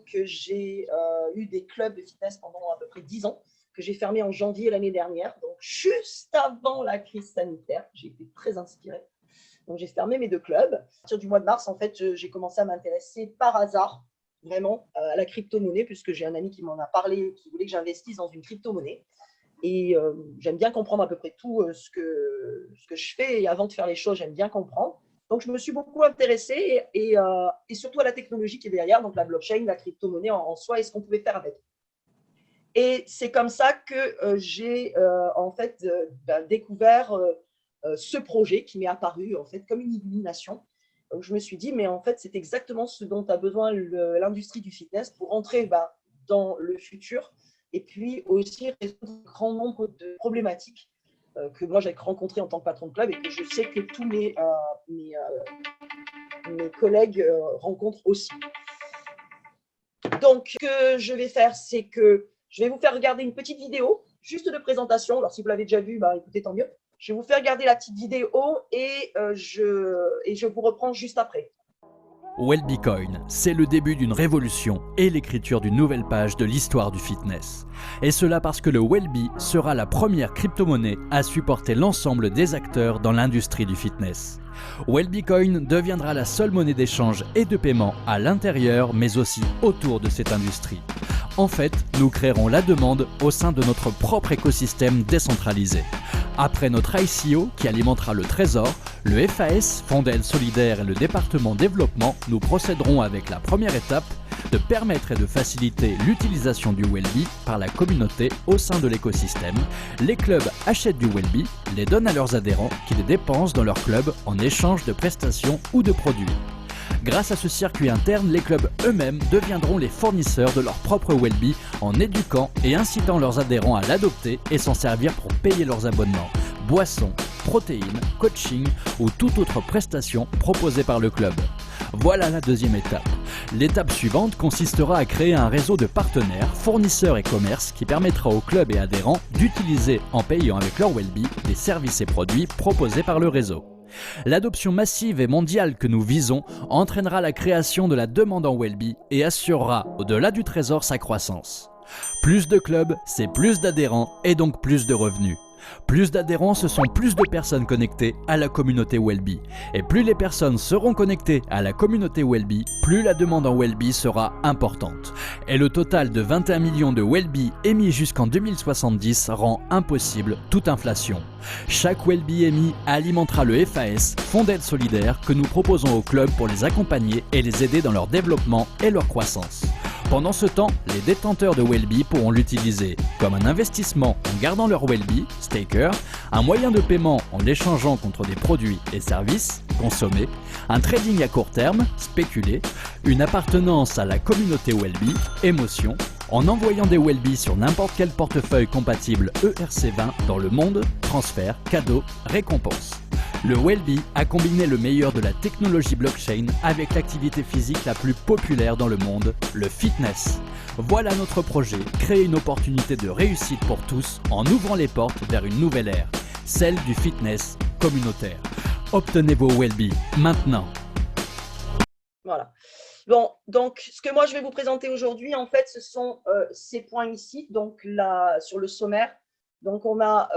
donc j'ai eu des clubs de fitness pendant à peu près 10 ans, que j'ai fermé en janvier l'année dernière, donc juste avant la crise sanitaire. J'ai été très inspirée. Donc j'ai fermé mes 2 clubs. À partir du mois de mars, en fait, j'ai commencé à m'intéresser par hasard, vraiment, à la crypto-monnaie, puisque j'ai un ami qui m'en a parlé, qui voulait que j'investisse dans une crypto-monnaie. Et j'aime bien comprendre à peu près tout ce que je fais. Et avant de faire les choses, j'aime bien comprendre. Donc, je me suis beaucoup intéressée et surtout à la technologie qui est derrière, donc la blockchain, la crypto-monnaie en soi et ce qu'on pouvait faire avec. Et c'est comme ça que j'ai en fait découvert ce projet qui m'est apparu en fait comme une illumination. Donc, je me suis dit, mais en fait, c'est exactement ce dont a besoin l'industrie du fitness pour entrer dans le futur et puis aussi résoudre un grand nombre de problématiques que moi j'ai rencontrées en tant que patron de club et que je sais que tous mes collègues rencontrent aussi. Donc, ce que je vais faire, c'est que je vais vous faire regarder une petite vidéo, juste de présentation. Alors, si vous l'avez déjà vue, écoutez, tant mieux. Je vais vous faire regarder la petite vidéo et je vous reprends juste après. Wellbecoin, c'est le début d'une révolution et l'écriture d'une nouvelle page de l'histoire du fitness. Et cela parce que le Wellbe sera la première crypto-monnaie à supporter l'ensemble des acteurs dans l'industrie du fitness. Wellbecoin deviendra la seule monnaie d'échange et de paiement à l'intérieur mais aussi autour de cette industrie. En fait, nous créerons la demande au sein de notre propre écosystème décentralisé. Après notre ICO qui alimentera le Trésor, le FAS, Fonds d'aide solidaire et le département développement, nous procéderons avec la première étape de permettre et de faciliter l'utilisation du Wellbe par la communauté au sein de l'écosystème. Les clubs achètent du Wellbe, les donnent à leurs adhérents qui les dépensent dans leur club en échange de prestations ou de produits. Grâce à ce circuit interne, les clubs eux-mêmes deviendront les fournisseurs de leur propre Wellbe en éduquant et incitant leurs adhérents à l'adopter et s'en servir pour payer leurs abonnements, boissons, protéines, coaching ou toute autre prestation proposée par le club. Voilà la deuxième étape. L'étape suivante consistera à créer un réseau de partenaires, fournisseurs et commerces qui permettra aux clubs et adhérents d'utiliser en payant avec leur Wellbe des services et produits proposés par le réseau. L'adoption massive et mondiale que nous visons entraînera la création de la demande en Wellbe et assurera, au-delà du Trésor, sa croissance. Plus de clubs, c'est plus d'adhérents et donc plus de revenus. Plus d'adhérents, ce sont plus de personnes connectées à la communauté Wellbe. Et plus les personnes seront connectées à la communauté Wellbe, plus la demande en Wellbe sera importante. Et le total de 21 millions de Wellbe émis jusqu'en 2070 rend impossible toute inflation. Chaque Wellbe émis alimentera le FAS, Fonds d'aide solidaire, que nous proposons aux clubs pour les accompagner et les aider dans leur développement et leur croissance. Pendant ce temps, les détenteurs de Wellbe pourront l'utiliser comme un investissement en gardant leur Wellbe, staker, un moyen de paiement en l'échangeant contre des produits et services, consommer, un trading à court terme, spéculer, une appartenance à la communauté Wellbe, émotion, en envoyant des Wellbe sur n'importe quel portefeuille compatible ERC20 dans le monde, transfert, cadeau, récompense. Le Wellbe a combiné le meilleur de la technologie blockchain avec l'activité physique la plus populaire dans le monde, le fitness. Voilà notre projet, créer une opportunité de réussite pour tous en ouvrant les portes vers une nouvelle ère, celle du fitness communautaire. Obtenez vos Wellbe maintenant. Voilà. Bon, donc ce que moi je vais vous présenter aujourd'hui, en fait, ce sont ces points ici, donc là sur le sommaire. Donc, on a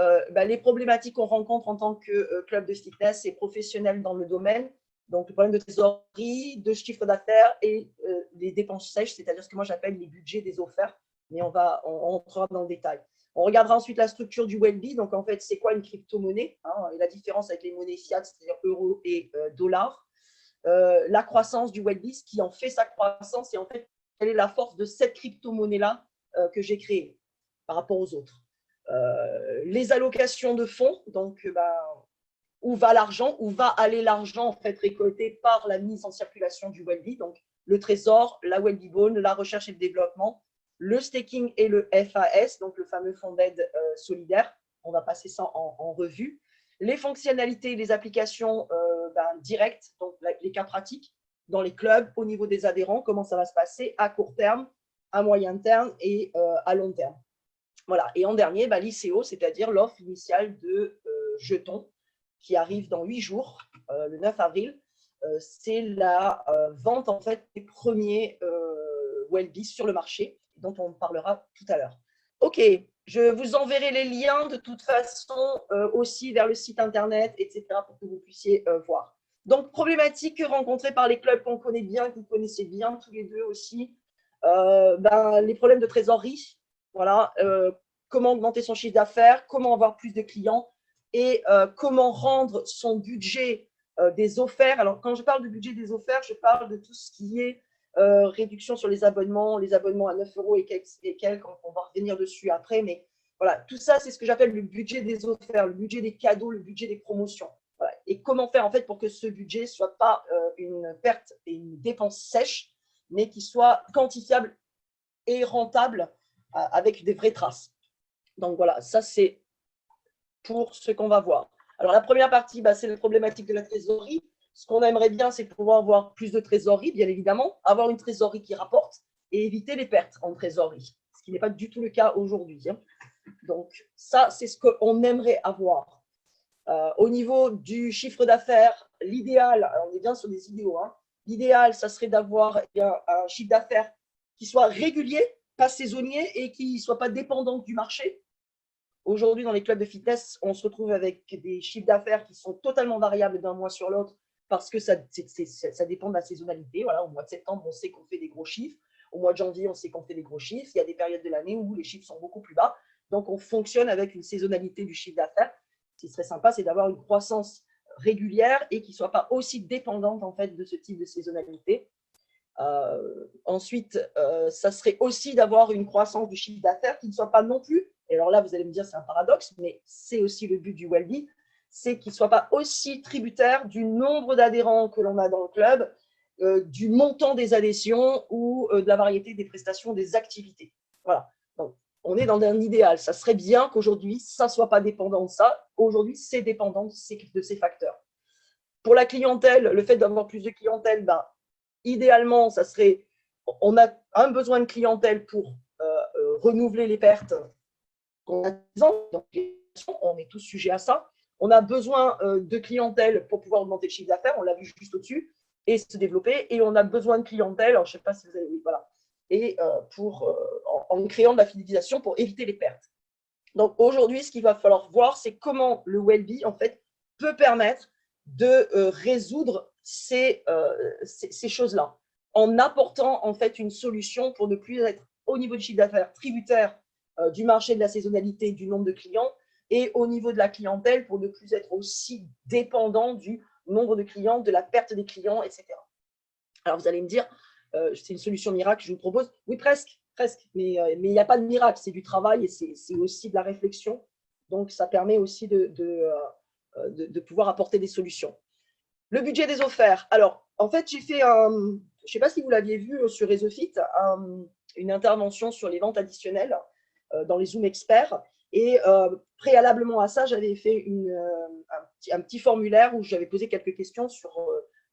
les problématiques qu'on rencontre en tant que club de fitness et professionnel dans le domaine. Donc, le problème de trésorerie, de chiffre d'affaires et les dépenses sèches, c'est-à-dire ce que moi j'appelle les budgets des offerts. Mais on entrera dans le détail. On regardera ensuite la structure du Wellbe. Donc, en fait, c'est quoi une crypto-monnaie et la différence avec les monnaies fiat, c'est-à-dire euros et dollars. La croissance du Wellbe, ce qui en fait sa croissance et en fait, quelle est la force de cette crypto-monnaie-là que j'ai créée par rapport aux autres. Les allocations de fonds, donc où va l'argent, où va aller l'argent en fait récolté par la mise en circulation du Wellbe, donc le trésor, la Wellbe Bone, la recherche et le développement, le staking et le FAS, donc le fameux fonds d'aide solidaire. On va passer ça en revue. Les fonctionnalités, les applications directes, donc les cas pratiques dans les clubs, au niveau des adhérents, comment ça va se passer à court terme, à moyen terme et à long terme. Voilà. Et en dernier, l'ICO, c'est-à-dire l'offre initiale de jetons qui arrive dans 8 jours, le 9 avril. C'est la vente en fait des premiers Wellbe sur le marché, dont on parlera tout à l'heure. Ok, je vous enverrai les liens de toute façon aussi vers le site internet, etc., pour que vous puissiez voir. Donc, problématique rencontrée par les clubs qu'on connaît bien, que vous connaissez bien tous les deux aussi, les problèmes de trésorerie, voilà, comment augmenter son chiffre d'affaires, comment avoir plus de clients et comment rendre son budget des offerts. Alors, quand je parle de budget des offerts, je parle de tout ce qui est réduction sur les abonnements à 9 € et quelques, on va revenir dessus après, mais voilà, tout ça, c'est ce que j'appelle le budget des offerts, le budget des cadeaux, le budget des promotions. Voilà. Et comment faire en fait pour que ce budget ne soit pas une perte et une dépense sèche, mais qui soit quantifiable et rentable avec des vraies traces. Donc voilà, ça c'est pour ce qu'on va voir. Alors la première partie, c'est la problématique de la trésorerie. Ce qu'on aimerait bien, c'est pouvoir avoir plus de trésorerie, bien évidemment, avoir une trésorerie qui rapporte et éviter les pertes en trésorerie, ce qui n'est pas du tout le cas aujourd'hui. Donc ça, c'est ce qu'on aimerait avoir. Au niveau du chiffre d'affaires, l'idéal, on est bien sur des idéaux, l'idéal, ça serait d'avoir un chiffre d'affaires qui soit régulier, pas saisonnier et qui ne soit pas dépendant du marché. Aujourd'hui, dans les clubs de fitness, on se retrouve avec des chiffres d'affaires qui sont totalement variables d'un mois sur l'autre parce que ça dépend de la saisonnalité. Voilà, au mois de septembre, on sait qu'on fait des gros chiffres. Au mois de janvier, on sait qu'on fait des gros chiffres. Il y a des périodes de l'année où les chiffres sont beaucoup plus bas. Donc, on fonctionne avec une saisonnalité du chiffre d'affaires. Ce qui serait sympa, c'est d'avoir une croissance régulière et qui ne soit pas aussi dépendante en fait, de ce type de saisonnalité. Ensuite, ça serait aussi d'avoir une croissance du chiffre d'affaires qui ne soit pas non plus, et alors là, vous allez me dire, c'est un paradoxe, mais c'est aussi le but du Wellbe, c'est qu'il ne soit pas aussi tributaire du nombre d'adhérents que l'on a dans le club, du montant des adhésions ou de la variété des prestations, des activités. Voilà. Donc, on est dans un idéal. Ça serait bien qu'aujourd'hui, ça ne soit pas dépendant de ça. Aujourd'hui, c'est dépendant de ces facteurs. Pour la clientèle, le fait d'avoir plus de clientèle, idéalement, ça serait, on a un besoin de clientèle pour renouveler les pertes. On est tous sujets à ça. On a besoin de clientèle pour pouvoir augmenter le chiffre d'affaires, on l'a vu juste au-dessus, et se développer. Et on a besoin de clientèle, alors je ne sais pas si vous avez vu, voilà, et en créant de la fidélisation pour éviter les pertes. Donc aujourd'hui, ce qu'il va falloir voir, c'est comment le Wellbe, en fait, peut permettre de résoudre ces choses-là, en apportant en fait une solution pour ne plus être au niveau du chiffre d'affaires tributaire du marché, de la saisonnalité, du nombre de clients, et au niveau de la clientèle pour ne plus être aussi dépendant du nombre de clients, de la perte des clients, etc. Alors vous allez me dire, c'est une solution miracle que je vous propose. Oui, presque, mais il n'y a pas de miracle, c'est du travail et c'est aussi de la réflexion. Donc ça permet aussi de pouvoir apporter des solutions. Le budget des offerts. Alors, en fait, j'ai fait, je ne sais pas si vous l'aviez vu sur RéseauFit, une intervention sur les ventes additionnelles dans les Zoom experts. Et préalablement à ça, j'avais fait un petit formulaire où j'avais posé quelques questions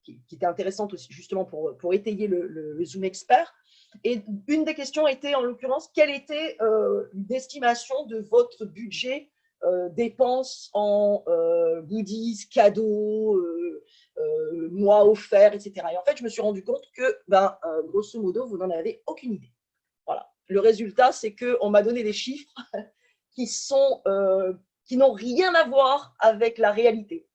qui étaient intéressantes aussi, justement pour étayer le Zoom expert. Et une des questions était, en l'occurrence, quelle était l'estimation de votre budget dépenses en goodies, cadeaux, mois offerts, etc. Et en fait, je me suis rendu compte que, grosso modo, vous n'en avez aucune idée. Voilà. Le résultat, c'est qu'on m'a donné des chiffres qui n'ont rien à voir avec la réalité.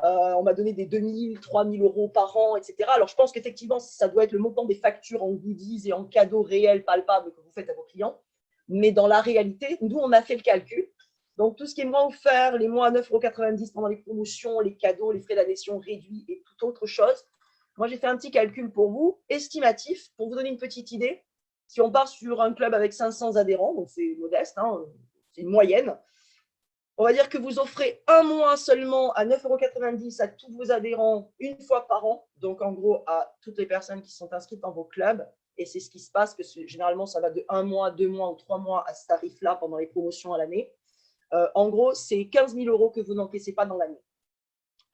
On m'a donné des 2 000, 3 000 euros par an, etc. Alors, je pense qu'effectivement, ça doit être le montant des factures en goodies et en cadeaux réels, palpables que vous faites à vos clients. Mais dans la réalité, nous, on a fait le calcul. Donc, tout ce qui est mois offert, les mois à 9,90 € pendant les promotions, les cadeaux, les frais d'adhésion réduits et toute autre chose. Moi, j'ai fait un petit calcul pour vous, estimatif, pour vous donner une petite idée. Si on part sur un club avec 500 adhérents, donc c'est modeste, c'est une moyenne, on va dire que vous offrez un mois seulement à 9,90 € à tous vos adhérents une fois par an, donc en gros à toutes les personnes qui sont inscrites dans vos clubs. Et c'est ce qui se passe, que généralement, ça va de 1 mois, 2 mois ou 3 mois à ce tarif-là pendant les promotions à l'année. En gros, c'est 15 000 € que vous n'encaissez pas dans l'année.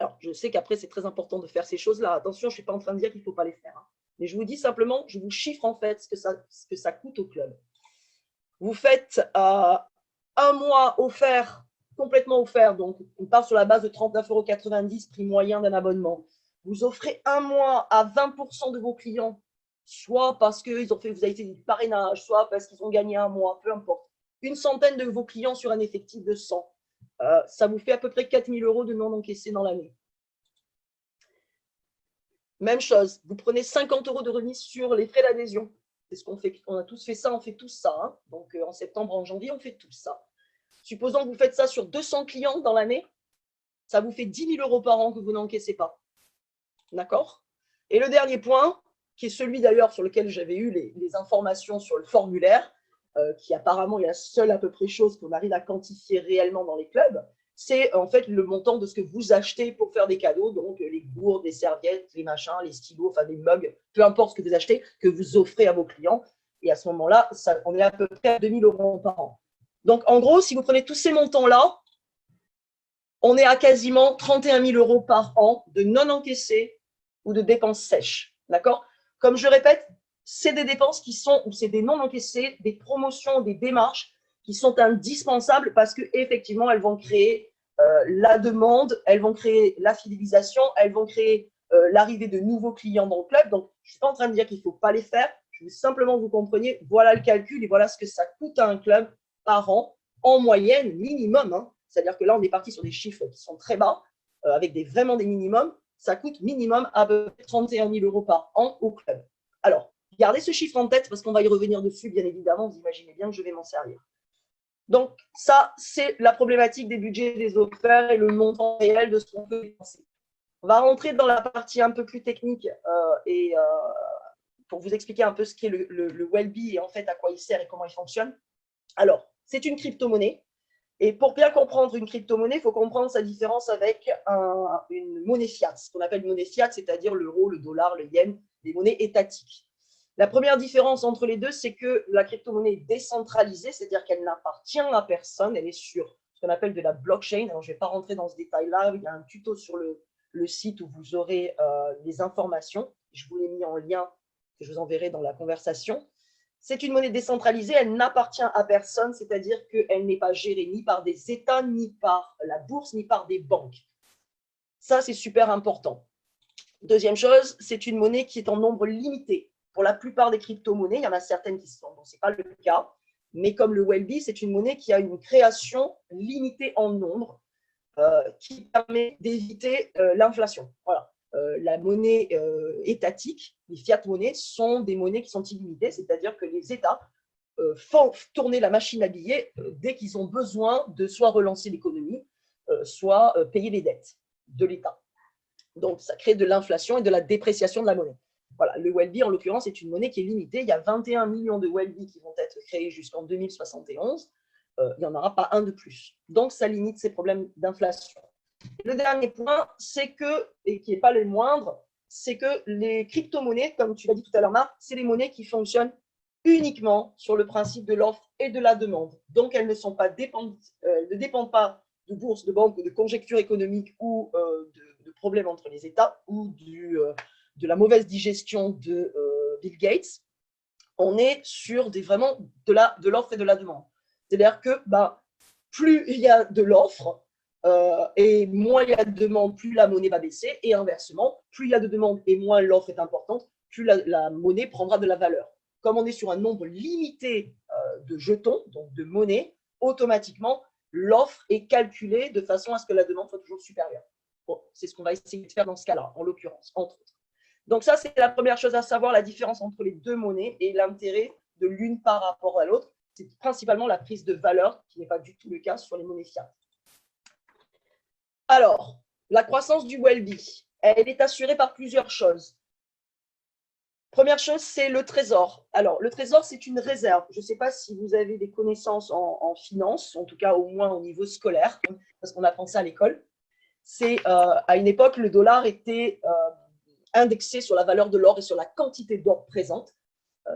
Alors, je sais qu'après, c'est très important de faire ces choses-là. Attention, je ne suis pas en train de dire qu'il ne faut pas les faire. Mais je vous dis simplement, je vous chiffre en fait ce que ça coûte au club. Vous faites un mois offert, complètement offert, donc on part sur la base de 39,90 €, prix moyen d'un abonnement. Vous offrez un mois à 20% de vos clients soit parce que vous avez fait du parrainage, soit parce qu'ils ont gagné un mois, peu importe. Une centaine de vos clients sur un effectif de 100. Ça vous fait à peu près 4 000 € de non encaissés dans l'année. Même chose, vous prenez 50 € de remise sur les frais d'adhésion. C'est ce qu'on fait. On a tous fait ça, on fait tous ça. Hein. Donc, en septembre, en janvier, on fait tout ça. Supposons que vous faites ça sur 200 clients dans l'année, ça vous fait 10 000 € par an que vous n'encaissez pas. D'accord? Et le dernier point, qui est celui d'ailleurs sur lequel j'avais eu les informations sur le formulaire, qui apparemment est la seule à peu près chose qu'on arrive à quantifier réellement dans les clubs, c'est en fait le montant de ce que vous achetez pour faire des cadeaux, donc les gourdes, les serviettes, les machins, les stylos, enfin les mugs, peu importe ce que vous achetez, que vous offrez à vos clients. Et à ce moment-là, on est à peu près à 2 000 € par an. Donc en gros, si vous prenez tous ces montants-là, on est à quasiment 31 000 € par an de non encaissés ou de dépenses sèches. D'accord? Comme je répète, c'est des dépenses qui sont, ou c'est des non encaissés, des promotions, des démarches qui sont indispensables parce qu'effectivement, elles vont créer la demande, elles vont créer la fidélisation, elles vont créer l'arrivée de nouveaux clients dans le club. Donc, je ne suis pas en train de dire qu'il ne faut pas les faire. Je veux simplement que vous compreniez, voilà le calcul et voilà ce que ça coûte à un club par an, en moyenne, minimum. Hein. C'est-à-dire que là, on est parti sur des chiffres qui sont très bas, avec vraiment des minimums. Ça coûte minimum à peu près 31 000 € par an au club. Alors, gardez ce chiffre en tête parce qu'on va y revenir dessus, bien évidemment. Vous imaginez bien que je vais m'en servir. Donc, ça, c'est la problématique des budgets des offerts et le montant réel de ce qu'on peut dépenser. On va rentrer dans la partie un peu plus technique pour vous expliquer un peu ce qu'est le Wellbe et en fait à quoi il sert et comment il fonctionne. Alors, c'est une crypto-monnaie. Et pour bien comprendre une crypto-monnaie, il faut comprendre sa différence avec une monnaie fiat. Ce qu'on appelle une monnaie fiat, c'est-à-dire l'euro, le dollar, le yen, les monnaies étatiques. La première différence entre les deux, c'est que la crypto-monnaie est décentralisée, c'est-à-dire qu'elle n'appartient à personne, elle est sur ce qu'on appelle de la blockchain. Alors, je ne vais pas rentrer dans ce détail-là, il y a un tuto sur le site où vous aurez les informations. Je vous l'ai mis en lien, que je vous enverrai dans la conversation. C'est une monnaie décentralisée, elle n'appartient à personne, c'est-à-dire qu'elle n'est pas gérée ni par des États, ni par la bourse, ni par des banques. Ça, c'est super important. Deuxième chose, c'est une monnaie qui est en nombre limité. Pour la plupart des crypto-monnaies, il y en a certaines qui sont, bon, ce n'est pas le cas, mais comme le Wellbe, c'est une monnaie qui a une création limitée en nombre qui permet d'éviter l'inflation. Voilà. La monnaie étatique, les fiat monnaies, sont des monnaies qui sont illimitées, c'est-à-dire que les États font tourner la machine à billets dès qu'ils ont besoin de soit relancer l'économie, soit payer les dettes de l'État. Donc, ça crée de l'inflation et de la dépréciation de la monnaie. Voilà, le Wellbe, en l'occurrence, est une monnaie qui est limitée. Il y a 21 millions de Wellbe qui vont être créés jusqu'en 2071. Il n'y en aura pas un de plus. Donc, ça limite ces problèmes d'inflation. Le dernier point, c'est que, et qui n'est pas le moindre, c'est que les crypto-monnaies, comme tu l'as dit tout à l'heure, Marc, c'est des monnaies qui fonctionnent uniquement sur le principe de l'offre et de la demande. Donc, elles ne dépendent pas de bourse, de banque ou de conjecture économique ou de problèmes entre les États ou de la mauvaise digestion de Bill Gates. On est sur vraiment de l'offre et de la demande. C'est-à-dire que plus il y a de l'offre et moins il y a de demande, plus la monnaie va baisser. Et inversement, plus il y a de demande et moins l'offre est importante, plus la monnaie prendra de la valeur. Comme on est sur un nombre limité de jetons, donc de monnaie, automatiquement, l'offre est calculée de façon à ce que la demande soit toujours supérieure. Bon, c'est ce qu'on va essayer de faire dans ce cas-là, en l'occurrence, entre autres. Donc ça, c'est la première chose à savoir, la différence entre les deux monnaies et l'intérêt de l'une par rapport à l'autre. C'est principalement la prise de valeur, qui n'est pas du tout le cas sur les monnaies fiat. Alors, la croissance du Wellbe, elle est assurée par plusieurs choses. Première chose, c'est le trésor. Alors, le trésor, c'est une réserve. Je ne sais pas si vous avez des connaissances en finance, en tout cas au moins au niveau scolaire, parce qu'on apprend ça à l'école. C'est à une époque, le dollar était indexé sur la valeur de l'or et sur la quantité d'or présente.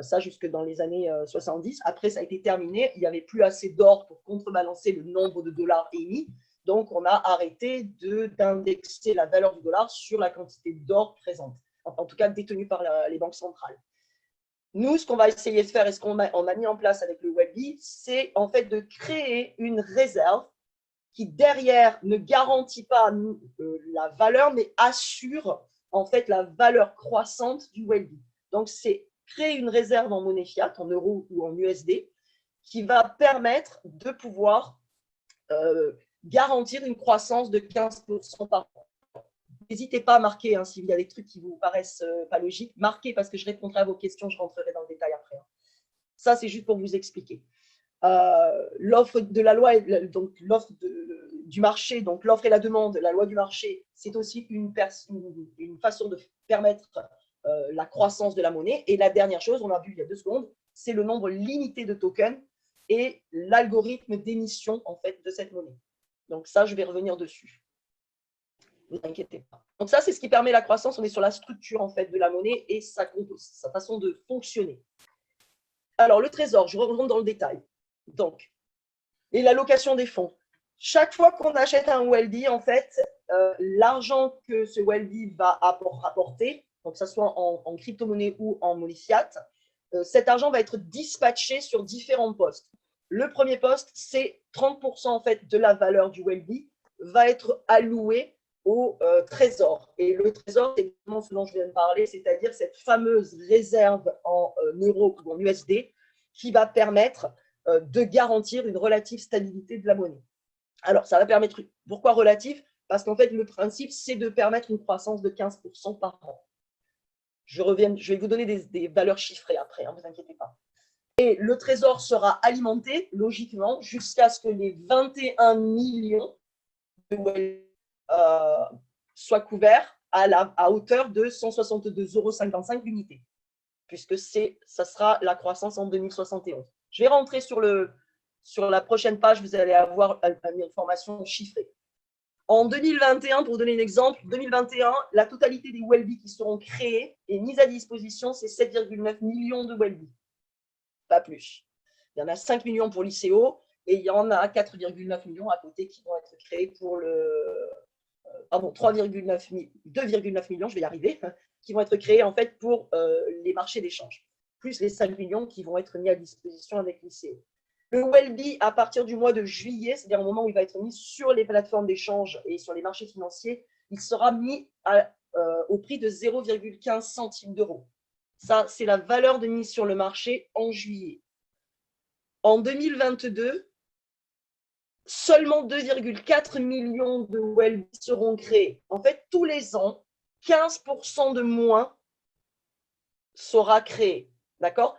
Ça jusque dans les années 70. Après, ça a été terminé. Il n'y avait plus assez d'or pour contrebalancer le nombre de dollars émis. Donc, on a arrêté d'indexer la valeur du dollar sur la quantité d'or présente, en tout cas détenue par les banques centrales. Nous, ce qu'on va essayer de faire et ce qu'on a mis en place avec le Wellbe, c'est en fait de créer une réserve qui, derrière, ne garantit pas la valeur, mais assure en fait la valeur croissante du Wellbe. Donc, c'est créer une réserve en monnaie fiat, en euros ou en USD, qui va permettre de pouvoir garantir une croissance de 15% par an. N'hésitez pas à marquer, hein, s'il y a des trucs qui vous paraissent pas logiques, marquez parce que je répondrai à vos questions, je rentrerai dans le détail après. Hein. Ça, c'est juste pour vous expliquer. L'offre de la loi, donc l'offre du marché, donc l'offre et la demande, la loi du marché, c'est aussi une façon de permettre la croissance de la monnaie. Et la dernière chose, on a vu il y a 2 secondes, c'est le nombre limité de tokens et l'algorithme d'émission en fait de cette monnaie. Donc ça, je vais revenir dessus. Ne vous inquiétez pas. Donc ça, c'est ce qui permet la croissance. On est sur la structure en fait de la monnaie et sa façon de fonctionner. Alors le trésor, je rentre dans le détail. Donc, et l'allocation des fonds. Chaque fois qu'on achète un Welby, en fait, l'argent que ce Welby va rapporter, donc que ce soit en crypto-monnaie ou en monnaie fiat, cet argent va être dispatché sur différents postes. Le premier poste, c'est 30% en fait de la valeur du Welby va être alloué au trésor. Et le trésor, c'est exactement ce dont je viens de parler, c'est-à-dire cette fameuse réserve en euros ou en USD qui va permettre de garantir une relative stabilité de la monnaie. Alors, ça va permettre, pourquoi relative? Parce qu'en fait, le principe, c'est de permettre une croissance de 15% par an. Je vais vous donner des valeurs chiffrées après, ne vous inquiétez pas. Et le trésor sera alimenté, logiquement, jusqu'à ce que les 21 millions de Welby soient couverts à hauteur de 162,55 € l'unité, puisque ça sera la croissance en 2071. Je vais rentrer sur la prochaine page, vous allez avoir une information chiffrée. En 2021, pour vous donner un exemple, 2021, la totalité des Welby qui seront créés et mises à disposition, c'est 7,9 millions de Welby. Pas plus. Il y en a 5 millions pour l'ICO et il y en a 4,9 millions à côté qui vont être créés pour 2,9 millions, je vais y arriver, qui vont être créés en fait pour les marchés d'échange, plus les 5 millions qui vont être mis à disposition avec l'ICO. Le Welby, à partir du mois de juillet, c'est-à-dire au moment où il va être mis sur les plateformes d'échange et sur les marchés financiers, il sera mis au prix de 0,15 centimes d'euros. Ça, c'est la valeur de mise sur le marché en juillet. En 2022, seulement 2,4 millions de Welby seront créés. En fait, tous les ans, 15% de moins sera créé. D'accord?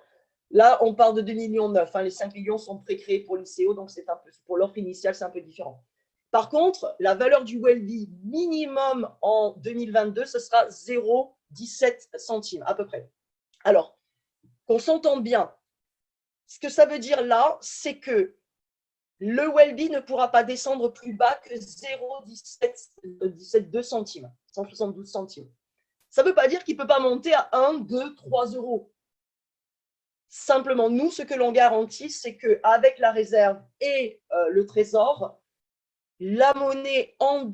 Là, on parle de 2,9 millions. Les 5 millions sont pré-créés pour l'ICO, donc c'est un peu, pour l'offre initiale, c'est un peu différent. Par contre, la valeur du Welby minimum en 2022, ce sera 0,17 centimes à peu près. Alors, qu'on s'entende bien, ce que ça veut dire là, c'est que le Welby ne pourra pas descendre plus bas que 0,17 centimes, 172 centimes. Ça ne veut pas dire qu'il ne peut pas monter à 1, 2, 3 euros. Simplement, nous, ce que l'on garantit, c'est qu'avec la réserve et le trésor, la monnaie en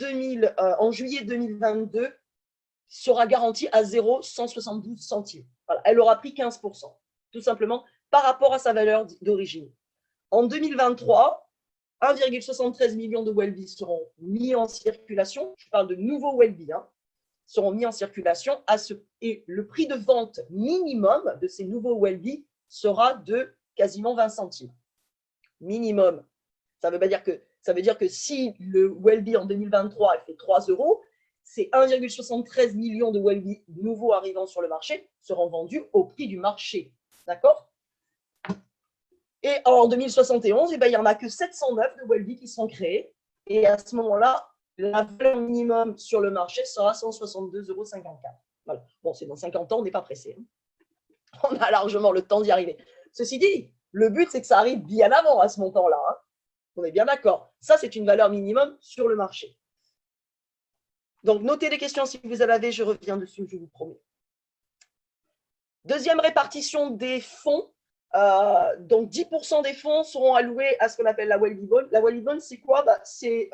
juillet 2022 sera garantie à 0,172 centimes. Voilà, elle aura pris 15%, tout simplement, par rapport à sa valeur d'origine. En 2023, 1,73 million de Welby seront mis en circulation. Je parle de nouveaux Welby, seront mis en circulation et le prix de vente minimum de ces nouveaux Welby sera de quasiment 20 centimes. Minimum. Ça veut dire que si le Welby en 2023 fait 3 euros, ces 1,73 million de Welby nouveaux arrivant sur le marché seront vendus au prix du marché. D'accord? Et en 2071, il n'y en a que 709 de Welby qui sont créés. Et à ce moment-là, la valeur minimum sur le marché sera 162,54 €. Voilà. Bon, c'est dans 50 ans, on n'est pas pressé. On a largement le temps d'y arriver. Ceci dit, le but, c'est que ça arrive bien avant à ce montant-là. On est bien d'accord. Ça, c'est une valeur minimum sur le marché. Donc, notez les questions si vous en avez, je reviens dessus, je vous promets. Deuxième répartition des fonds. Donc, 10% des fonds seront alloués à ce qu'on appelle la Welby Bond. La Welby Bond, c'est quoi? C'est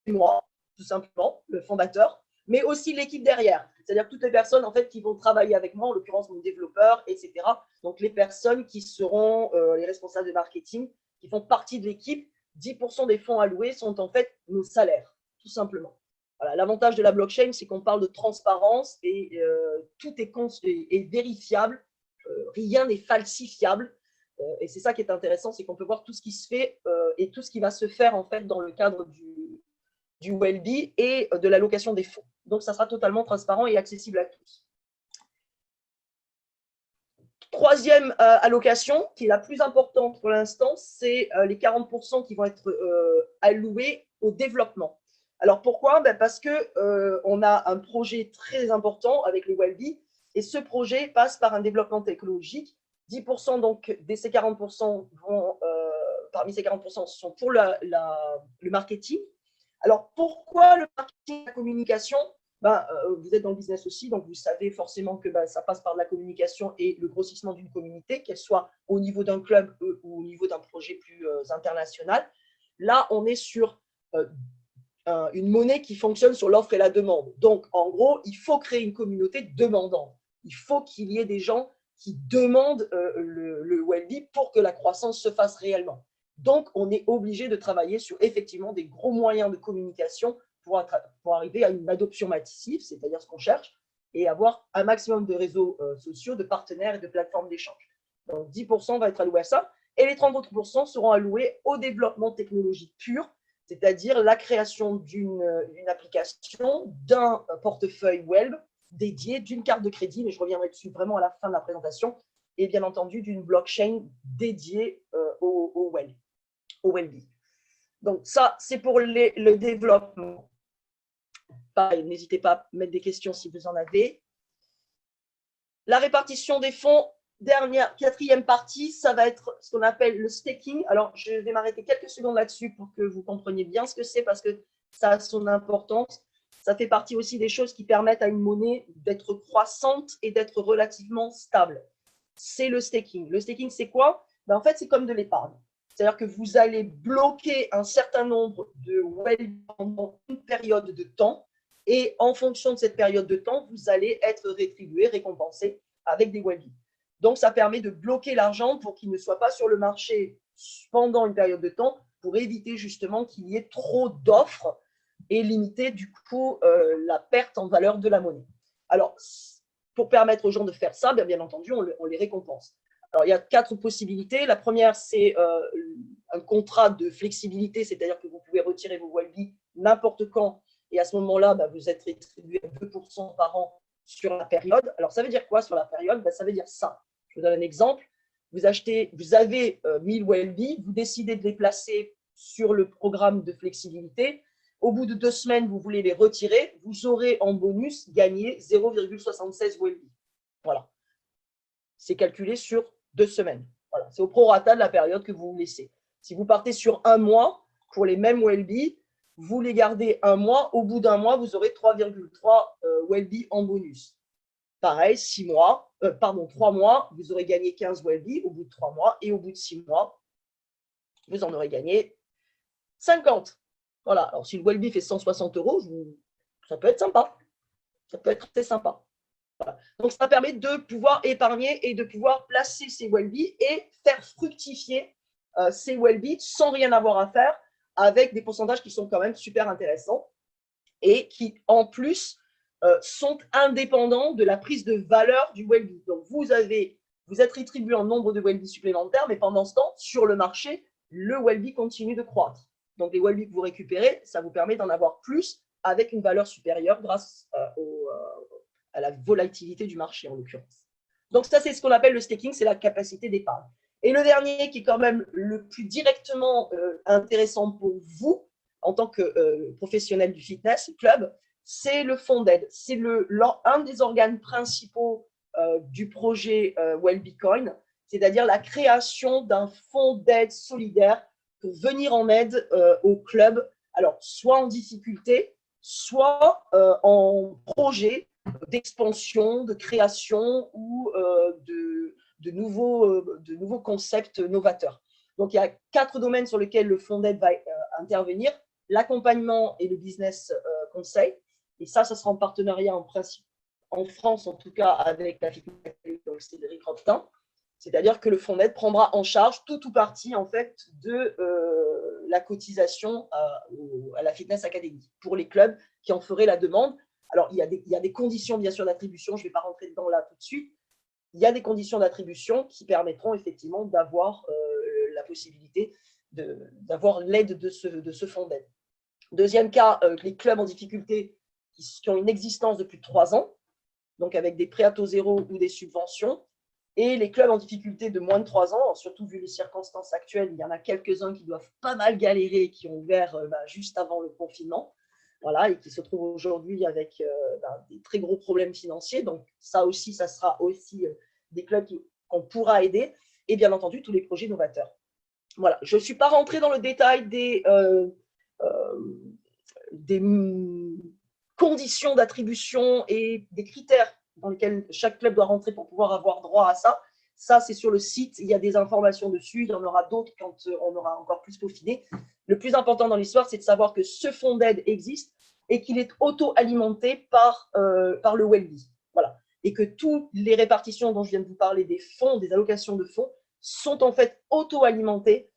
moi, tout simplement, le fondateur, mais aussi l'équipe derrière. C'est-à-dire toutes les personnes en fait, qui vont travailler avec moi, en l'occurrence mon développeur, etc. Donc, les personnes qui seront les responsables de marketing, qui font partie de l'équipe, 10% des fonds alloués sont en fait nos salaires, tout simplement. Voilà, l'avantage de la blockchain, c'est qu'on parle de transparence et tout est vérifiable, rien n'est falsifiable. Et c'est ça qui est intéressant, c'est qu'on peut voir tout ce qui se fait et tout ce qui va se faire en fait dans le cadre du Wellbe et de l'allocation des fonds. Donc, ça sera totalement transparent et accessible à tous. Troisième allocation, qui est la plus importante pour l'instant, c'est les 40% qui vont être alloués au développement. Alors pourquoi? Parce qu'on a un projet très important avec le Wellbe et ce projet passe par un développement technologique. 10% donc de ces 40% vont, parmi ces 40% sont pour le marketing. Alors pourquoi le marketing, la communication? Vous êtes dans le business aussi, donc vous savez forcément que ça passe par de la communication et le grossissement d'une communauté, qu'elle soit au niveau d'un club ou au niveau d'un projet plus international. Là, on est sur une monnaie qui fonctionne sur l'offre et la demande. Donc, en gros, il faut créer une communauté demandante. Il faut qu'il y ait des gens qui demandent le Wellbe pour que la croissance se fasse réellement. Donc, on est obligé de travailler sur effectivement des gros moyens de communication pour arriver à une adoption massive, c'est-à-dire ce qu'on cherche, et avoir un maximum de réseaux sociaux, de partenaires et de plateformes d'échange. Donc, 10% va être alloué à ça, et les 30 autres pourcents seront alloués au développement technologique pur, c'est-à-dire la création d'une application, d'un portefeuille web dédié, d'une carte de crédit, mais je reviendrai dessus vraiment à la fin de la présentation, et bien entendu d'une blockchain dédiée au Wellbe. Donc ça, c'est pour le développement. Pareil, n'hésitez pas à mettre des questions si vous en avez. La répartition des fonds, quatrième partie, ça va être ce qu'on appelle le staking. Alors, je vais m'arrêter quelques secondes là-dessus pour que vous compreniez bien ce que c'est parce que ça a son importance. Ça fait partie aussi des choses qui permettent à une monnaie d'être croissante et d'être relativement stable. C'est le staking. Le staking, c'est quoi? En fait, c'est comme de l'épargne. C'est-à-dire que vous allez bloquer un certain nombre de Wellbe pendant une période de temps et en fonction de cette période de temps, vous allez être rétribué, récompensé avec des Wellbe. Donc, ça permet de bloquer l'argent pour qu'il ne soit pas sur le marché pendant une période de temps pour éviter justement qu'il y ait trop d'offres et limiter du coup la perte en valeur de la monnaie. Alors, pour permettre aux gens de faire ça, bien entendu, on les récompense. Alors, il y a 4 possibilités. La première, c'est un contrat de flexibilité, c'est-à-dire que vous pouvez retirer vos Wellbe n'importe quand et à ce moment-là, vous êtes rétribué à 2% par an sur la période. Alors, ça veut dire quoi sur la période? Ça veut dire ça. Je vous donne un exemple. Vous avez 1000 Wellbe, vous décidez de les placer sur le programme de flexibilité. Au bout de 2 semaines, vous voulez les retirer. Vous aurez en bonus gagné 0,76 Wellbe. Voilà. C'est calculé sur 2 semaines. Voilà. C'est au prorata de la période que vous vous laissez. Si vous partez sur un mois pour les mêmes Wellbe, vous les gardez un mois. Au bout d'un mois, vous aurez 3,3 Wellbe en bonus. Pareil, 3 mois, vous aurez gagné 15 Wellbe au bout de 3 mois. Et au bout de 6 mois, vous en aurez gagné 50. Voilà. Alors, si le Wellbe fait 160 €, ça peut être sympa. Ça peut être très sympa. Voilà. Donc, ça permet de pouvoir épargner et de pouvoir placer ces Wellbe et faire fructifier ces Wellbe sans rien avoir à faire avec des pourcentages qui sont quand même super intéressants et qui, en plus, sont indépendants de la prise de valeur du Wellbe. Donc, vous êtes rétribué en nombre de Wellbe supplémentaires, mais pendant ce temps, sur le marché, le Wellbe continue de croître. Donc, les Wellbe que vous récupérez, ça vous permet d'en avoir plus avec une valeur supérieure grâce à la volatilité du marché, en l'occurrence. Donc, ça, c'est ce qu'on appelle le staking, c'est la capacité d'épargne. Et le dernier, qui est quand même le plus directement intéressant pour vous, en tant que professionnel du fitness club, c'est le fonds d'aide. C'est un des organes principaux du projet Wellbecoin, c'est-à-dire la création d'un fonds d'aide solidaire pour venir en aide au club, alors soit en difficulté, soit en projet d'expansion, de création ou de nouveaux concepts novateurs. Donc, il y a 4 domaines sur lesquels le fonds d'aide va intervenir. L'accompagnement et le business conseil. Et ça sera en partenariat en principe, en France en tout cas, avec la Fitness Cédric Robtin. C'est-à-dire que le fonds d'aide prendra en charge tout ou partie en fait, de la cotisation à la Fitness Academy pour les clubs qui en feraient la demande. Alors, il y a des conditions, bien sûr, d'attribution. Je ne vais pas rentrer dedans là tout de suite. Il y a des conditions d'attribution qui permettront effectivement d'avoir la possibilité d'avoir l'aide de ce fonds d'aide. Deuxième cas, les clubs en difficulté qui ont une existence de plus de 3 ans, donc avec des prêts à taux zéro ou des subventions, et les clubs en difficulté de moins de 3 ans, surtout vu les circonstances actuelles, il y en a quelques-uns qui doivent pas mal galérer, qui ont ouvert juste avant le confinement, voilà, et qui se trouvent aujourd'hui avec des très gros problèmes financiers. Donc ça aussi, ça sera aussi des clubs qu'on pourra aider, et bien entendu tous les projets novateurs. Voilà, je ne suis pas rentrée dans le détail des conditions d'attribution et des critères dans lesquels chaque club doit rentrer pour pouvoir avoir droit à ça. Ça, c'est sur le site, il y a des informations dessus, il y en aura d'autres quand on aura encore plus peaufiné. Le plus important dans l'histoire, c'est de savoir que ce fonds d'aide existe et qu'il est auto-alimenté par le Wellbe. Voilà. Et que toutes les répartitions dont je viens de vous parler, des fonds, des allocations de fonds, sont en fait auto-alimentées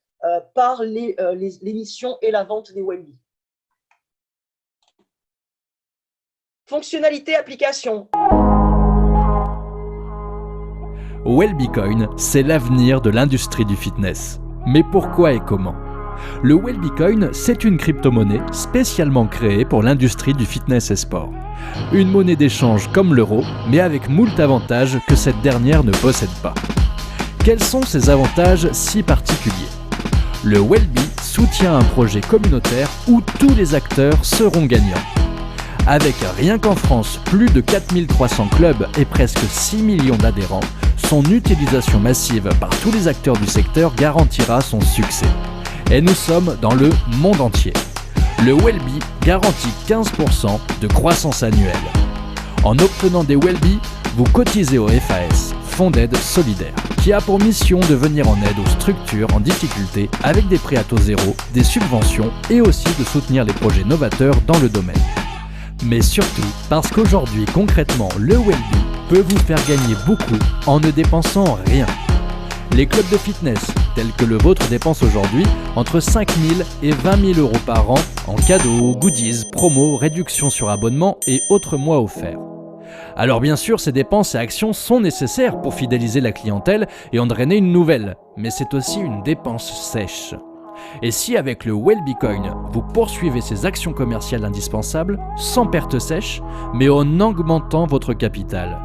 par les missions et la vente des Wellbe. Fonctionnalité application. Wellbecoin, c'est l'avenir de l'industrie du fitness. Mais pourquoi et comment? Le Wellbecoin, c'est une crypto-monnaie spécialement créée pour l'industrie du fitness et sport. Une monnaie d'échange comme l'euro, mais avec moult avantages que cette dernière ne possède pas. Quels sont ces avantages si particuliers? Le Wellbe soutient un projet communautaire où tous les acteurs seront gagnants. Avec rien qu'en France, plus de 4300 clubs et presque 6 millions d'adhérents, son utilisation massive par tous les acteurs du secteur garantira son succès. Et nous sommes dans le monde entier. Le Wellbe garantit 15% de croissance annuelle. En obtenant des Wellbe, vous cotisez au FAS, Fonds d'aide solidaire, qui a pour mission de venir en aide aux structures en difficulté avec des prêts à taux zéro, des subventions et aussi de soutenir les projets novateurs dans le domaine. Mais surtout parce qu'aujourd'hui, concrètement, le Wellbe peut vous faire gagner beaucoup en ne dépensant rien. Les clubs de fitness, tels que le vôtre, dépensent aujourd'hui entre 5 000 et 20 000 euros par an en cadeaux, goodies, promos, réductions sur abonnement et autres mois offerts. Alors bien sûr, ces dépenses et actions sont nécessaires pour fidéliser la clientèle et en drainer une nouvelle, mais c'est aussi une dépense sèche. Et si avec le Wellbecoin, vous poursuivez ces actions commerciales indispensables, sans perte sèche, mais en augmentant votre capital.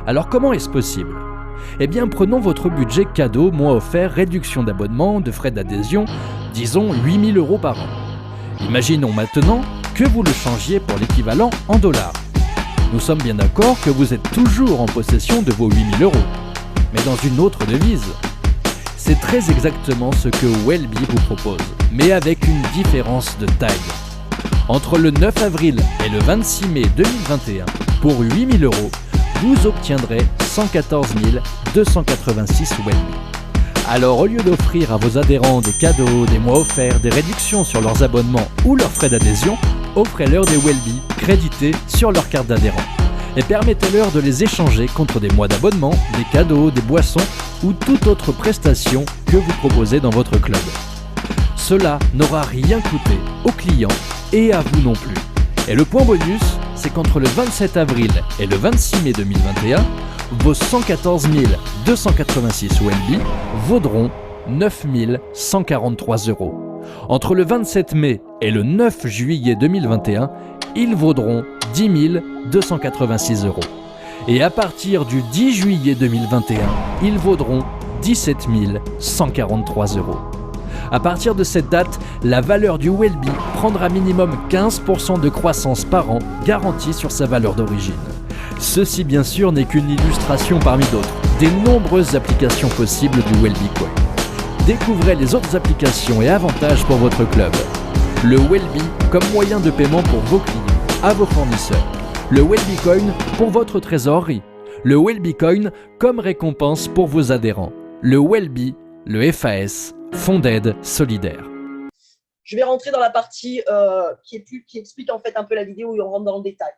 Alors comment est-ce possible? Eh bien prenons votre budget cadeau, mois offert, réduction d'abonnement, de frais d'adhésion, disons 8 000 euros par an. Imaginons maintenant que vous le changiez pour l'équivalent en dollars. Nous sommes bien d'accord que vous êtes toujours en possession de vos 8 000 euros, mais dans une autre devise. C'est très exactement ce que Wellbe vous propose, mais avec une différence de taille. Entre le 9 avril et le 26 mai 2021, pour 8 000 euros, vous obtiendrez 114 286 Wellbe. Alors au lieu d'offrir à vos adhérents des cadeaux, des mois offerts, des réductions sur leurs abonnements ou leurs frais d'adhésion, offrez-leur des Wellbe crédités sur leur carte d'adhérent. Et permettez-leur de les échanger contre des mois d'abonnement, des cadeaux, des boissons ou toute autre prestation que vous proposez dans votre club. Cela n'aura rien coûté aux clients et à vous non plus. Et le point bonus, c'est qu'entre le 27 avril et le 26 mai 2021, vos 114 286 Wellbe vaudront 9 143 euros. Entre le 27 mai et le 9 juillet 2021, ils vaudront 10 286 euros. Et à partir du 10 juillet 2021, ils vaudront 17 143 euros. À partir de cette date, la valeur du Wellbe prendra minimum 15% de croissance par an garantie sur sa valeur d'origine. Ceci bien sûr n'est qu'une illustration parmi d'autres, des nombreuses applications possibles du Wellbecoin. Découvrez les autres applications et avantages pour votre club. Le Wellbe comme moyen de paiement pour vos clients, à vos fournisseurs. Le Wellbecoin pour votre trésorerie. Le Wellbecoin comme récompense pour vos adhérents. Le Wellbe, le FAS, Fonds d'aide solidaire. Je vais rentrer dans la partie qui explique en fait un peu la vidéo où on rentre dans le détail.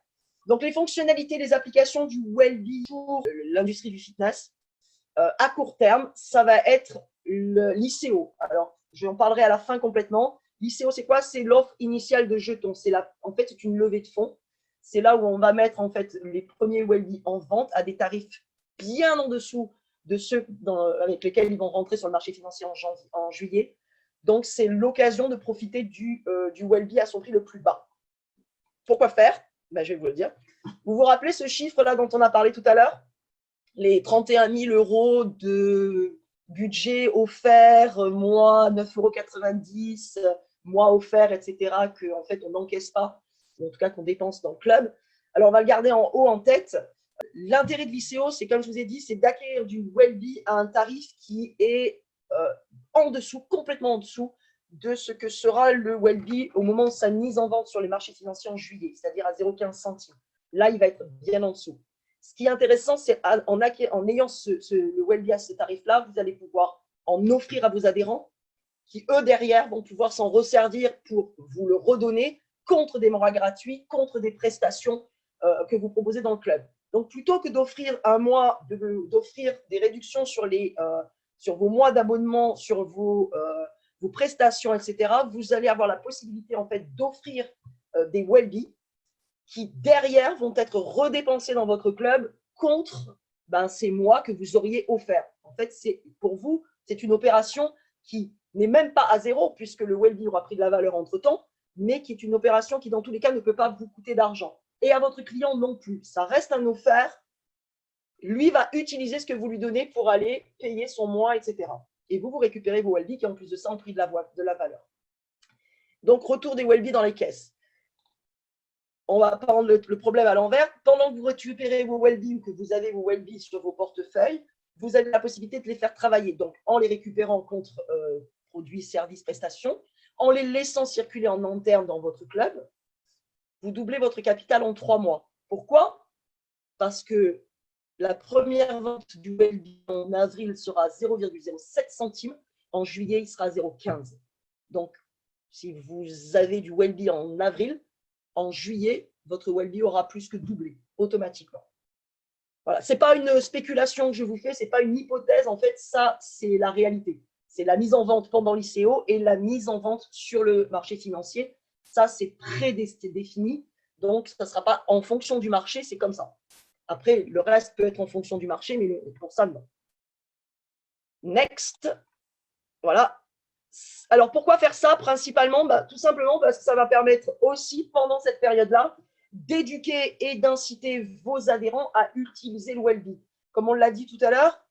Donc les fonctionnalités, les applications du Wellbe pour l'industrie du fitness. à court terme, ça va être l'ICO. Alors, j'en parlerai à la fin complètement. L'ICO, c'est quoi? C'est l'offre initiale de jetons. En fait, c'est une levée de fonds. C'est là où on va mettre en fait les premiers Wellbe en vente à des tarifs bien en dessous de ceux avec lesquels ils vont rentrer sur le marché financier en juillet. Donc, c'est l'occasion de profiter du Wellbe à son prix le plus bas. Pourquoi faire? Ben, je vais vous le dire. Vous vous rappelez ce chiffre-là dont on a parlé tout à l'heure? Les 31 000 € de budget offert, mois 9,90 €, mois offert, etc., qu'en fait, on n'encaisse pas, ou en tout cas qu'on dépense dans le club. Alors, on va le garder en haut en tête. L'intérêt de l'ICO, c'est comme je vous ai dit, c'est d'acquérir du Wellbe à un tarif qui est en dessous, complètement en dessous de ce que sera le Wellbe au moment de sa mise en vente sur les marchés financiers en juillet, c'est-à-dire à 0,15 centimes. Là, il va être bien en dessous. Ce qui est intéressant, c'est en ayant le Wellbe à ce tarif-là, vous allez pouvoir en offrir à vos adhérents qui, eux, derrière, vont pouvoir s'en resservir pour vous le redonner contre des mois gratuits, contre des prestations que vous proposez dans le club. Donc, plutôt que d'offrir un mois, d'offrir des réductions sur vos mois d'abonnement, sur vos prestations, etc., vous allez avoir la possibilité en fait d'offrir des Wellbe qui, derrière, vont être redépensés dans votre club contre ces mois que vous auriez offerts. En fait, pour vous, c'est une opération qui n'est même pas à zéro, puisque le Wellbe aura pris de la valeur entre-temps, mais qui est une opération qui, dans tous les cas, ne peut pas vous coûter d'argent. Et à votre client non plus. Ça reste un offert. Lui va utiliser ce que vous lui donnez pour aller payer son mois, etc. Et vous récupérez vos Wellbe qui, en plus de ça, ont pris de la valeur. Donc, retour des Wellbe dans les caisses. On va prendre le problème à l'envers. Pendant que vous récupérez vos Wellbe ou que vous avez vos Wellbe sur vos portefeuilles, vous avez la possibilité de les faire travailler. Donc, en les récupérant contre produits, services, prestations, en les laissant circuler en interne dans votre club, vous doublez votre capital en 3 mois. Pourquoi? Parce que la première vente du Wellbe en avril sera 0,07 centimes. En juillet, il sera 0,15. Donc, si vous avez du Wellbe en avril, en juillet, votre Wellbe aura plus que doublé automatiquement. Voilà. Ce n'est pas une spéculation que je vous fais, ce n'est pas une hypothèse. En fait, ça, c'est la réalité. C'est la mise en vente pendant l'ICO et la mise en vente sur le marché financier. Ça, c'est prédéfini. Donc, ça ne sera pas en fonction du marché, c'est comme ça. Après, le reste peut être en fonction du marché, mais pour ça, non. Next. Voilà. Alors, pourquoi faire ça principalement? Tout simplement parce que ça va permettre aussi, pendant cette période-là, d'éduquer et d'inciter vos adhérents à utiliser le Wellbe. Comme on l'a dit tout à l'heure,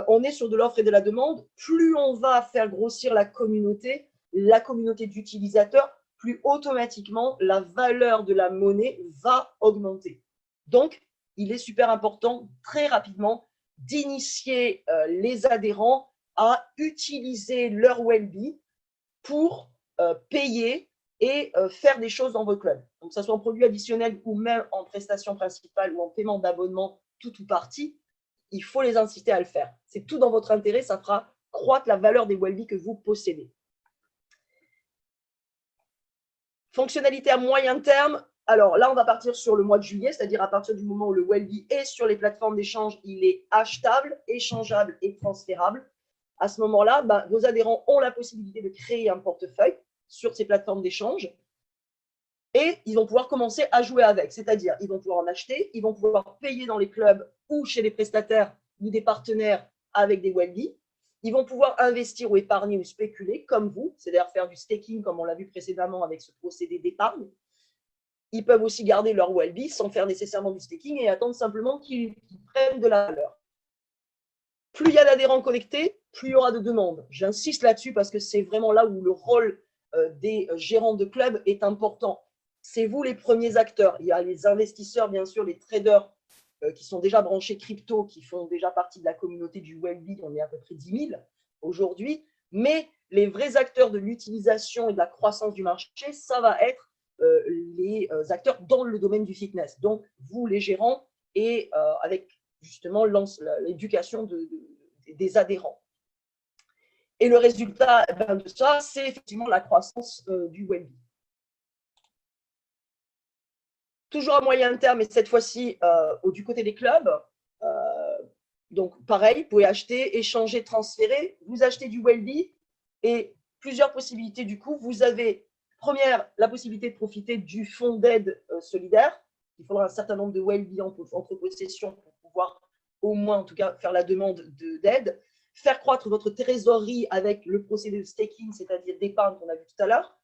on est sur de l'offre et de la demande. Plus on va faire grossir la communauté d'utilisateurs, plus automatiquement la valeur de la monnaie va augmenter. Donc, il est super important, très rapidement, d'initier les adhérents à utiliser leur Wellbe pour payer et faire des choses dans vos clubs. Donc, que ce soit en produit additionnel ou même en prestation principale ou en paiement d'abonnement, tout ou partie, il faut les inciter à le faire. C'est tout dans votre intérêt, ça fera croître la valeur des Wellbe que vous possédez. Fonctionnalité à moyen terme. Alors là, on va partir sur le mois de juillet, c'est-à-dire à partir du moment où le Wellbe est sur les plateformes d'échange, il est achetable, échangeable et transférable. À ce moment-là, vos adhérents ont la possibilité de créer un portefeuille sur ces plateformes d'échange et ils vont pouvoir commencer à jouer avec. C'est-à-dire, ils vont pouvoir en acheter, ils vont pouvoir payer dans les clubs ou chez les prestataires ou des partenaires avec des Wellbe. Ils vont pouvoir investir ou épargner ou spéculer comme vous, c'est-à-dire faire du staking comme on l'a vu précédemment avec ce procédé d'épargne. Ils peuvent aussi garder leur Wellbe sans faire nécessairement du staking et attendre simplement qu'ils prennent de la valeur. Plus il y a d'adhérents connectés, plus il y aura de demandes. J'insiste là-dessus parce que c'est vraiment là où le rôle des gérants de clubs est important. C'est vous les premiers acteurs. Il y a les investisseurs, bien sûr, les traders qui sont déjà branchés crypto, qui font déjà partie de la communauté du Wellbe. On est à peu près 10 000 aujourd'hui. Mais les vrais acteurs de l'utilisation et de la croissance du marché, ça va être les acteurs dans le domaine du fitness. Donc, vous, les gérants, et avec justement l'éducation des adhérents. Et le résultat de ça, c'est effectivement la croissance du Wellbe. Toujours à moyen terme, et cette fois-ci du côté des clubs, Donc, pareil, vous pouvez acheter, échanger, transférer. Vous achetez du Wellbe et plusieurs possibilités. Du coup, vous avez, première, la possibilité de profiter du fonds d'aide solidaire. Il faudra un certain nombre de Wellbe entre possessions pour pouvoir au moins, en tout cas, faire la demande d'aide. Faire croître votre trésorerie avec le procédé de staking, c'est-à-dire d'épargne qu'on a vu tout à l'heure.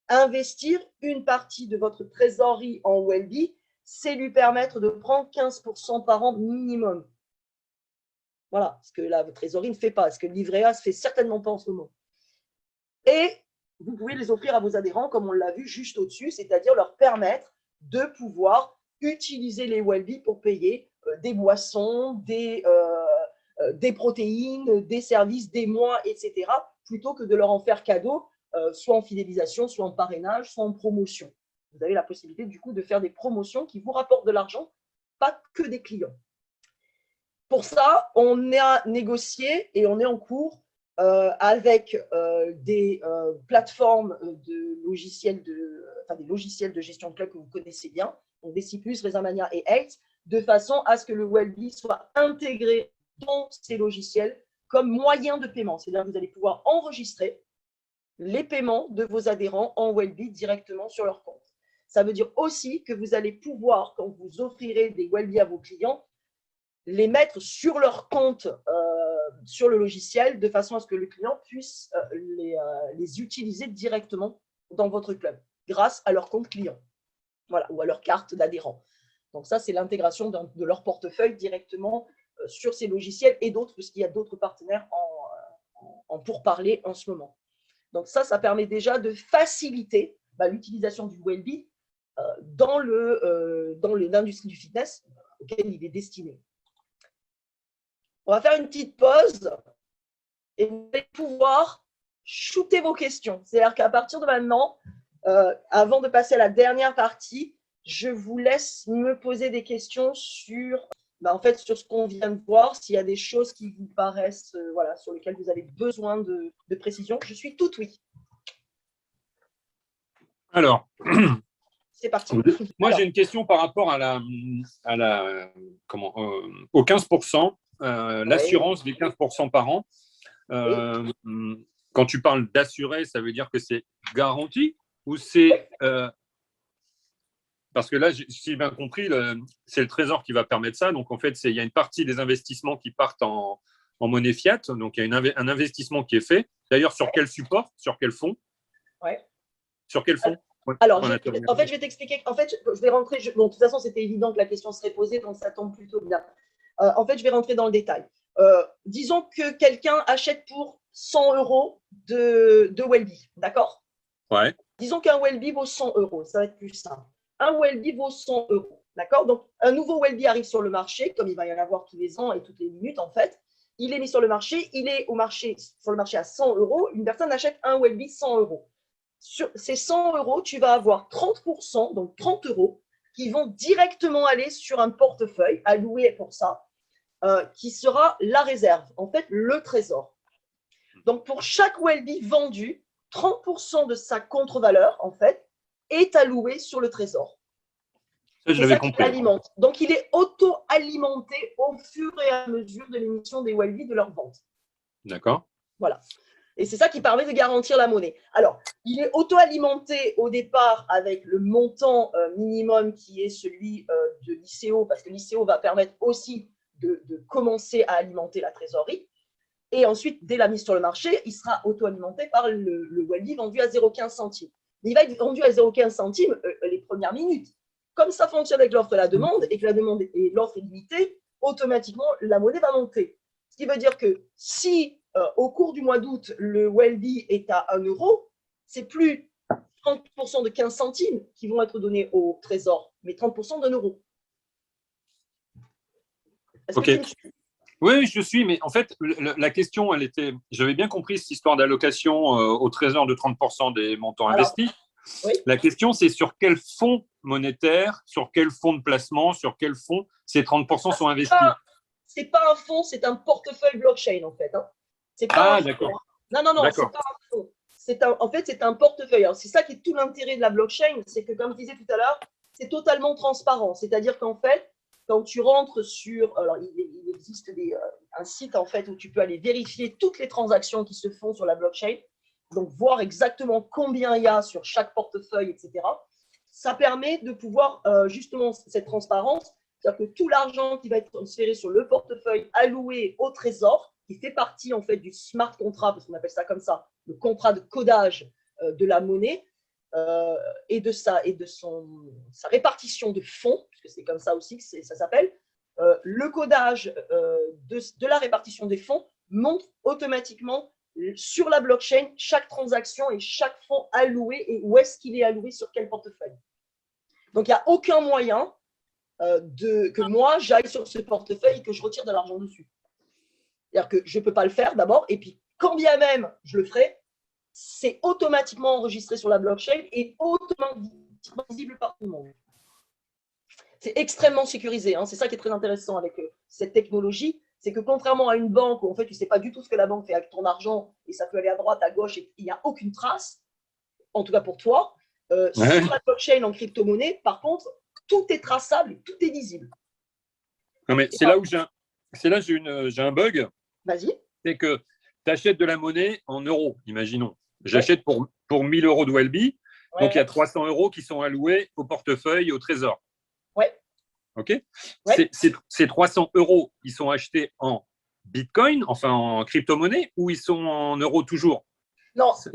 Investir une partie de votre trésorerie en Wellbe, c'est lui permettre de prendre 15% par an minimum. Voilà, ce que la trésorerie ne fait pas, ce que le livret A ne fait certainement pas en ce moment. Et vous pouvez les offrir à vos adhérents, comme on l'a vu juste au-dessus, c'est-à-dire leur permettre de pouvoir utiliser les Wellbe pour payer des boissons, des protéines, des services, des mois, etc., plutôt que de leur en faire cadeau, soit en fidélisation, soit en parrainage, soit en promotion. Vous avez la possibilité, du coup, de faire des promotions qui vous rapportent de l'argent, pas que des clients. Pour ça, on a négocié et on est en cours avec des plateformes de logiciels des logiciels de gestion de club que vous connaissez bien, donc Deciplus, Rezamania et Eight, de façon à ce que le Wellbe soit intégré dans ces logiciels comme moyen de paiement. C'est-à-dire que vous allez pouvoir enregistrer les paiements de vos adhérents en Wellbe directement sur leur compte. Ça veut dire aussi que vous allez pouvoir, quand vous offrirez des Wellbe à vos clients, les mettre sur leur compte sur le logiciel de façon à ce que le client puisse les utiliser directement dans votre club grâce à leur compte client, voilà, ou à leur carte d'adhérent. Donc ça, c'est l'intégration de leur portefeuille directement sur ces logiciels et d'autres, puisqu'il y a d'autres partenaires en pourparlers en ce moment. Donc ça permet déjà de faciliter l'utilisation du Wellbe dans l'industrie du fitness auquel il est destiné. On va faire une petite pause et vous allez pouvoir shooter vos questions. C'est-à-dire qu'à partir de maintenant, avant de passer à la dernière partie, je vous laisse me poser des questions sur, sur ce qu'on vient de voir, s'il y a des choses qui vous paraissent, sur lesquelles vous avez besoin de précision. Je suis toute oui. Alors, c'est parti. Moi, j'ai une question par rapport au 15%, l'assurance des 15% par an. Quand tu parles d'assurer, ça veut dire que c'est garanti ou c'est… parce que là, si j'ai bien compris, c'est le Trésor qui va permettre ça. Donc, en fait, il y a une partie des investissements qui partent en monnaie fiat. Donc, il y a un investissement qui est fait. D'ailleurs, sur quel support? Sur quel fonds? Sur quel fonds? Alors, en fait, je vais t'expliquer. En fait, je vais rentrer. De toute façon, c'était évident que la question serait posée, donc ça tombe plutôt bien. En fait, je vais rentrer dans le détail. Disons que quelqu'un achète pour 100 € de Wellbe, d'accord? Ouais. Disons qu'un Wellbe vaut 100 €, ça va être plus simple. Un Wellbe vaut 100 €, d'accord? Donc, un nouveau Wellbe arrive sur le marché, comme il va y en avoir tous les ans et toutes les minutes, en fait. Il est mis sur le marché, il est sur le marché à 100 €. Une personne achète un Wellbe 100 €. Sur ces 100 €, tu vas avoir 30%, donc 30 € qui vont directement aller sur un portefeuille alloué pour ça, qui sera la réserve, en fait, le trésor. Donc, pour chaque Wellbe vendu, 30% de sa contre-valeur, en fait, est alloué sur le trésor. C'est ça qui l'alimente. Donc, il est auto-alimenté au fur et à mesure de l'émission des Wellbe de leur vente. D'accord. Voilà. Et c'est ça qui permet de garantir la monnaie. Alors, il est auto-alimenté au départ avec le montant minimum qui est celui de l'ICO, parce que l'ICO va permettre aussi de commencer à alimenter la trésorerie. Et ensuite, dès la mise sur le marché, il sera auto-alimenté par le Wellbe vendu à 0,15 centimes. Il va être vendu à 0,15 centimes les premières minutes. Comme ça fonctionne avec l'offre et la demande, et que la demande et l'offre est limitée, automatiquement, la monnaie va monter. Ce qui veut dire que si au cours du mois d'août, le Wellbe est à 1 €, c'est plus 30% de 15 centimes qui vont être donnés au trésor, mais 30% d'1 €. Est-ce que tu me suis ? Oui, je suis, mais en fait, la question, j'avais bien compris cette histoire d'allocation au trésor de 30% des montants investis. Oui. La question, c'est sur quel fonds monétaire, sur quel fonds de placement, sur quel fonds ces 30% sont investis. Ce n'est pas un fonds, c'est un portefeuille blockchain, en fait. D'accord. Non, ce n'est pas un fonds. En fait, c'est un portefeuille. Alors, c'est ça qui est tout l'intérêt de la blockchain, c'est que, comme je disais tout à l'heure, c'est totalement transparent. C'est-à-dire qu'en fait, Donc, tu rentres sur… Alors, il existe un site, en fait, où tu peux aller vérifier toutes les transactions qui se font sur la blockchain. Donc, voir exactement combien il y a sur chaque portefeuille, etc. Ça permet de pouvoir, justement, cette transparence, c'est-à-dire que tout l'argent qui va être transféré sur le portefeuille alloué au trésor, qui fait partie, en fait, du smart contract, parce qu'on appelle ça comme ça, le contrat de codage de la monnaie, et de sa répartition de fonds, puisque c'est comme ça aussi que ça s'appelle, le codage de la répartition des fonds montre automatiquement sur la blockchain chaque transaction et chaque fonds alloué et où est-ce qu'il est alloué sur quel portefeuille. Donc, il n'y a aucun moyen que moi, j'aille sur ce portefeuille et que je retire de l'argent dessus. C'est-à-dire que je ne peux pas le faire d'abord, et puis quand bien même je le ferai, c'est automatiquement enregistré sur la blockchain et automatiquement visible par tout le monde. C'est extrêmement sécurisé. Hein. C'est ça qui est très intéressant avec cette technologie. C'est que contrairement à une banque où en fait, tu ne sais pas du tout ce que la banque fait avec ton argent et ça peut aller à droite, à gauche et il n'y a aucune trace, en tout cas pour toi, sur la blockchain en crypto-monnaie, par contre, tout est traçable et tout est lisible. Non, mais c'est là où j'ai un bug. Vas-y. C'est que tu achètes de la monnaie en euros, imaginons. J'achète pour 1 000 € de Welby. Ouais. Donc, il y a 300 € qui sont alloués au portefeuille, au trésor. Ouais. OK. Ouais. Ces 300 €, ils sont achetés en Bitcoin, enfin en crypto-monnaie, ou ils sont en euros toujours? Non, ce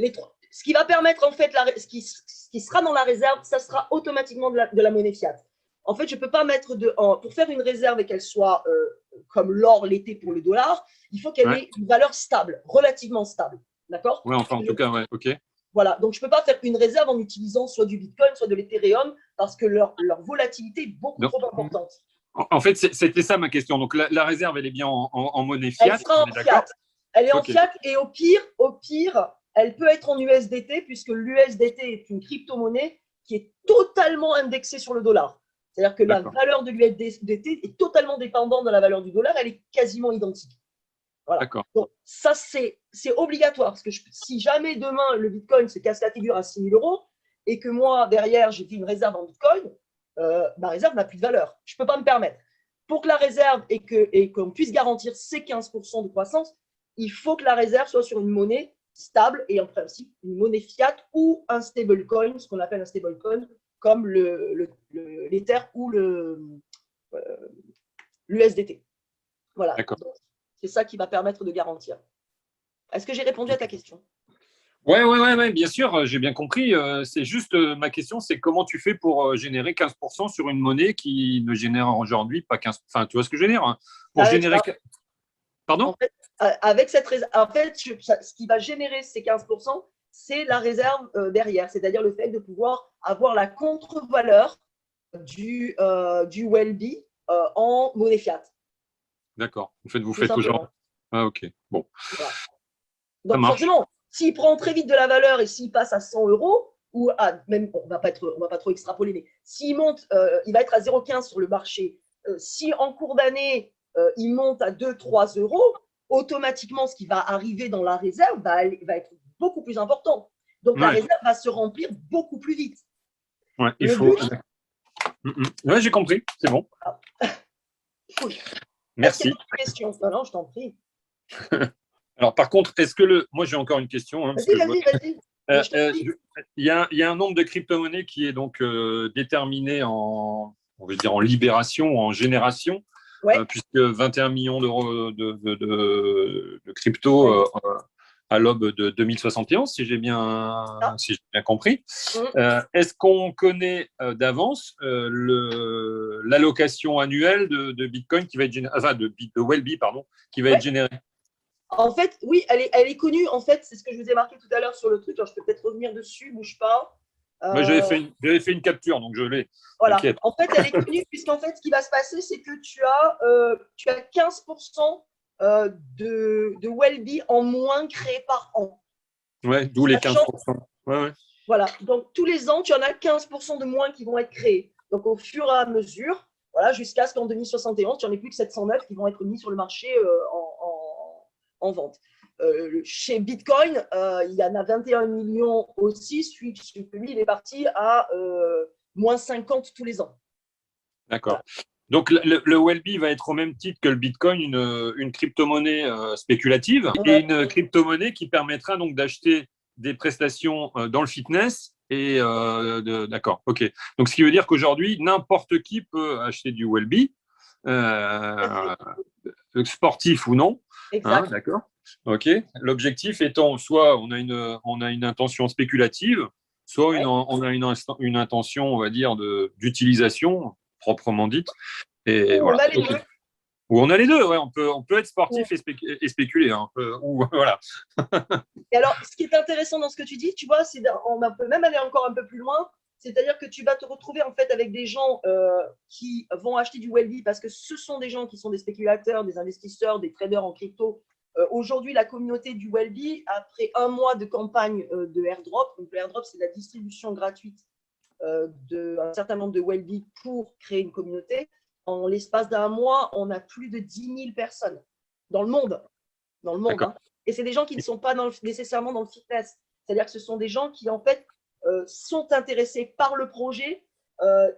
qui va permettre, en fait, ce qui sera dans la réserve, ça sera automatiquement de la monnaie fiat. En fait, je ne peux pas mettre pour faire une réserve et qu'elle soit comme l'or l'était pour le dollar, il faut qu'elle ait une valeur stable, relativement stable. D'accord? Oui, enfin, en tout cas, ouais, OK. Voilà, donc je ne peux pas faire une réserve en utilisant soit du Bitcoin, soit de l'Ethereum, parce que leur volatilité est beaucoup trop importante. En fait, c'était ça ma question. Donc, la réserve, elle est bien en monnaie fiat. Elle sera en fiat. Elle est en fiat et au pire, elle peut être en USDT, puisque l'USDT est une crypto-monnaie qui est totalement indexée sur le dollar. C'est-à-dire que la valeur de l'USDT est totalement dépendante de la valeur du dollar, elle est quasiment identique. Voilà. Donc, ça, c'est obligatoire. Parce que si jamais demain, le Bitcoin se casse la figure à 6 000 € et que moi, derrière, j'ai fait une réserve en Bitcoin, ma réserve n'a plus de valeur. Je ne peux pas me permettre. Pour que la réserve et qu'on puisse garantir ces 15% de croissance, il faut que la réserve soit sur une monnaie stable et en principe une monnaie fiat ou un stablecoin, ce qu'on appelle un stablecoin, comme l'Ether ou l'USDT. Voilà. C'est ça qui va permettre de garantir. Est-ce que j'ai répondu à ta question? Oui, bien sûr, j'ai bien compris. C'est juste, ma question, c'est comment tu fais pour générer 15% sur une monnaie qui ne génère aujourd'hui pas 15%. Enfin, tu vois ce que je veux dire, hein, pour générer… Pardon? En fait, avec cette réserve, ce qui va générer ces 15%, c'est la réserve derrière, c'est-à-dire le fait de pouvoir avoir la contre-valeur du Welby en monnaie fiat. D'accord. En fait, vous faites aujourd'hui. Ah, ok. Bon. Voilà. Donc, forcément, s'il prend très vite de la valeur et s'il passe à 100 €, ou même, on va pas trop extrapoler, mais s'il monte, il va être à 0,15 sur le marché. Si en cours d'année, il monte à 2-3 €, automatiquement, ce qui va arriver dans la réserve va être beaucoup plus important. Donc, la réserve va se remplir beaucoup plus vite. Ouais, il faut… Oui, j'ai compris. C'est bon. Cool. Merci. Est-ce qu'il y a d'autres questions? Non, je t'en prie. Alors, par contre, est-ce que moi, j'ai encore une question. Hein, vas-y. Il y a un nombre de crypto-monnaies qui est donc déterminé on va dire en libération, en génération, puisque 21 millions d'euros de crypto à l'aube de 2071, si j'ai bien compris. Est-ce qu'on connaît d'avance l'allocation annuelle de Bitcoin qui va être générée, enfin de Welby, pardon, qui va être générée? En fait, oui, elle est connue. En fait, c'est ce que je vous ai marqué tout à l'heure sur le truc. Alors, je peux peut-être revenir dessus, bouge pas. J'avais fait une capture, donc je l'ai. Voilà. En fait, elle est connue puisqu'en fait, ce qui va se passer, c'est que tu as 15% de Welby en moins créé par an. Ouais, d'où les 15%. Ouais. Voilà. Donc, tous les ans, tu en as 15% de moins qui vont être créés. Donc, au fur et à mesure, voilà, jusqu'à ce qu'en 2071, tu n'en aies plus que 709 qui vont être mis sur le marché en vente. Chez Bitcoin, il y en a 21 millions aussi, lui, il est parti à moins 50 tous les ans. D'accord. Donc, le Wellbe va être au même titre que le Bitcoin, une crypto-monnaie spéculative et une crypto-monnaie qui permettra donc d'acheter des prestations dans le fitness. Et d'accord, ok. Donc, ce qui veut dire qu'aujourd'hui, n'importe qui peut acheter du Wellbe, sportif ou non. Exact. D'accord. Ok. L'objectif étant soit on a une intention spéculative, soit on a une intention, on va dire, d'utilisation proprement dite. Et On voilà. a les deux. Ou on a les deux, ouais. On peut être sportif et spéculer. Voilà. Et alors, ce qui est intéressant dans ce que tu dis, tu vois, on peut même aller encore un peu plus loin. C'est-à-dire que tu vas te retrouver en fait avec des gens qui vont acheter du Wellbe parce que ce sont des gens qui sont des spéculateurs, des investisseurs, des traders en crypto. Aujourd'hui, la communauté du Wellbe, après un mois de campagne de airdrop, donc le airdrop, c'est la distribution gratuite d'un certain nombre de Wellbe pour créer une communauté. En l'espace d'un mois, on a plus de 10 000 personnes dans le monde. Dans le monde, hein. Et c'est des gens qui ne sont pas nécessairement dans le fitness. C'est-à-dire que ce sont des gens qui, en fait, sont intéressés par le projet,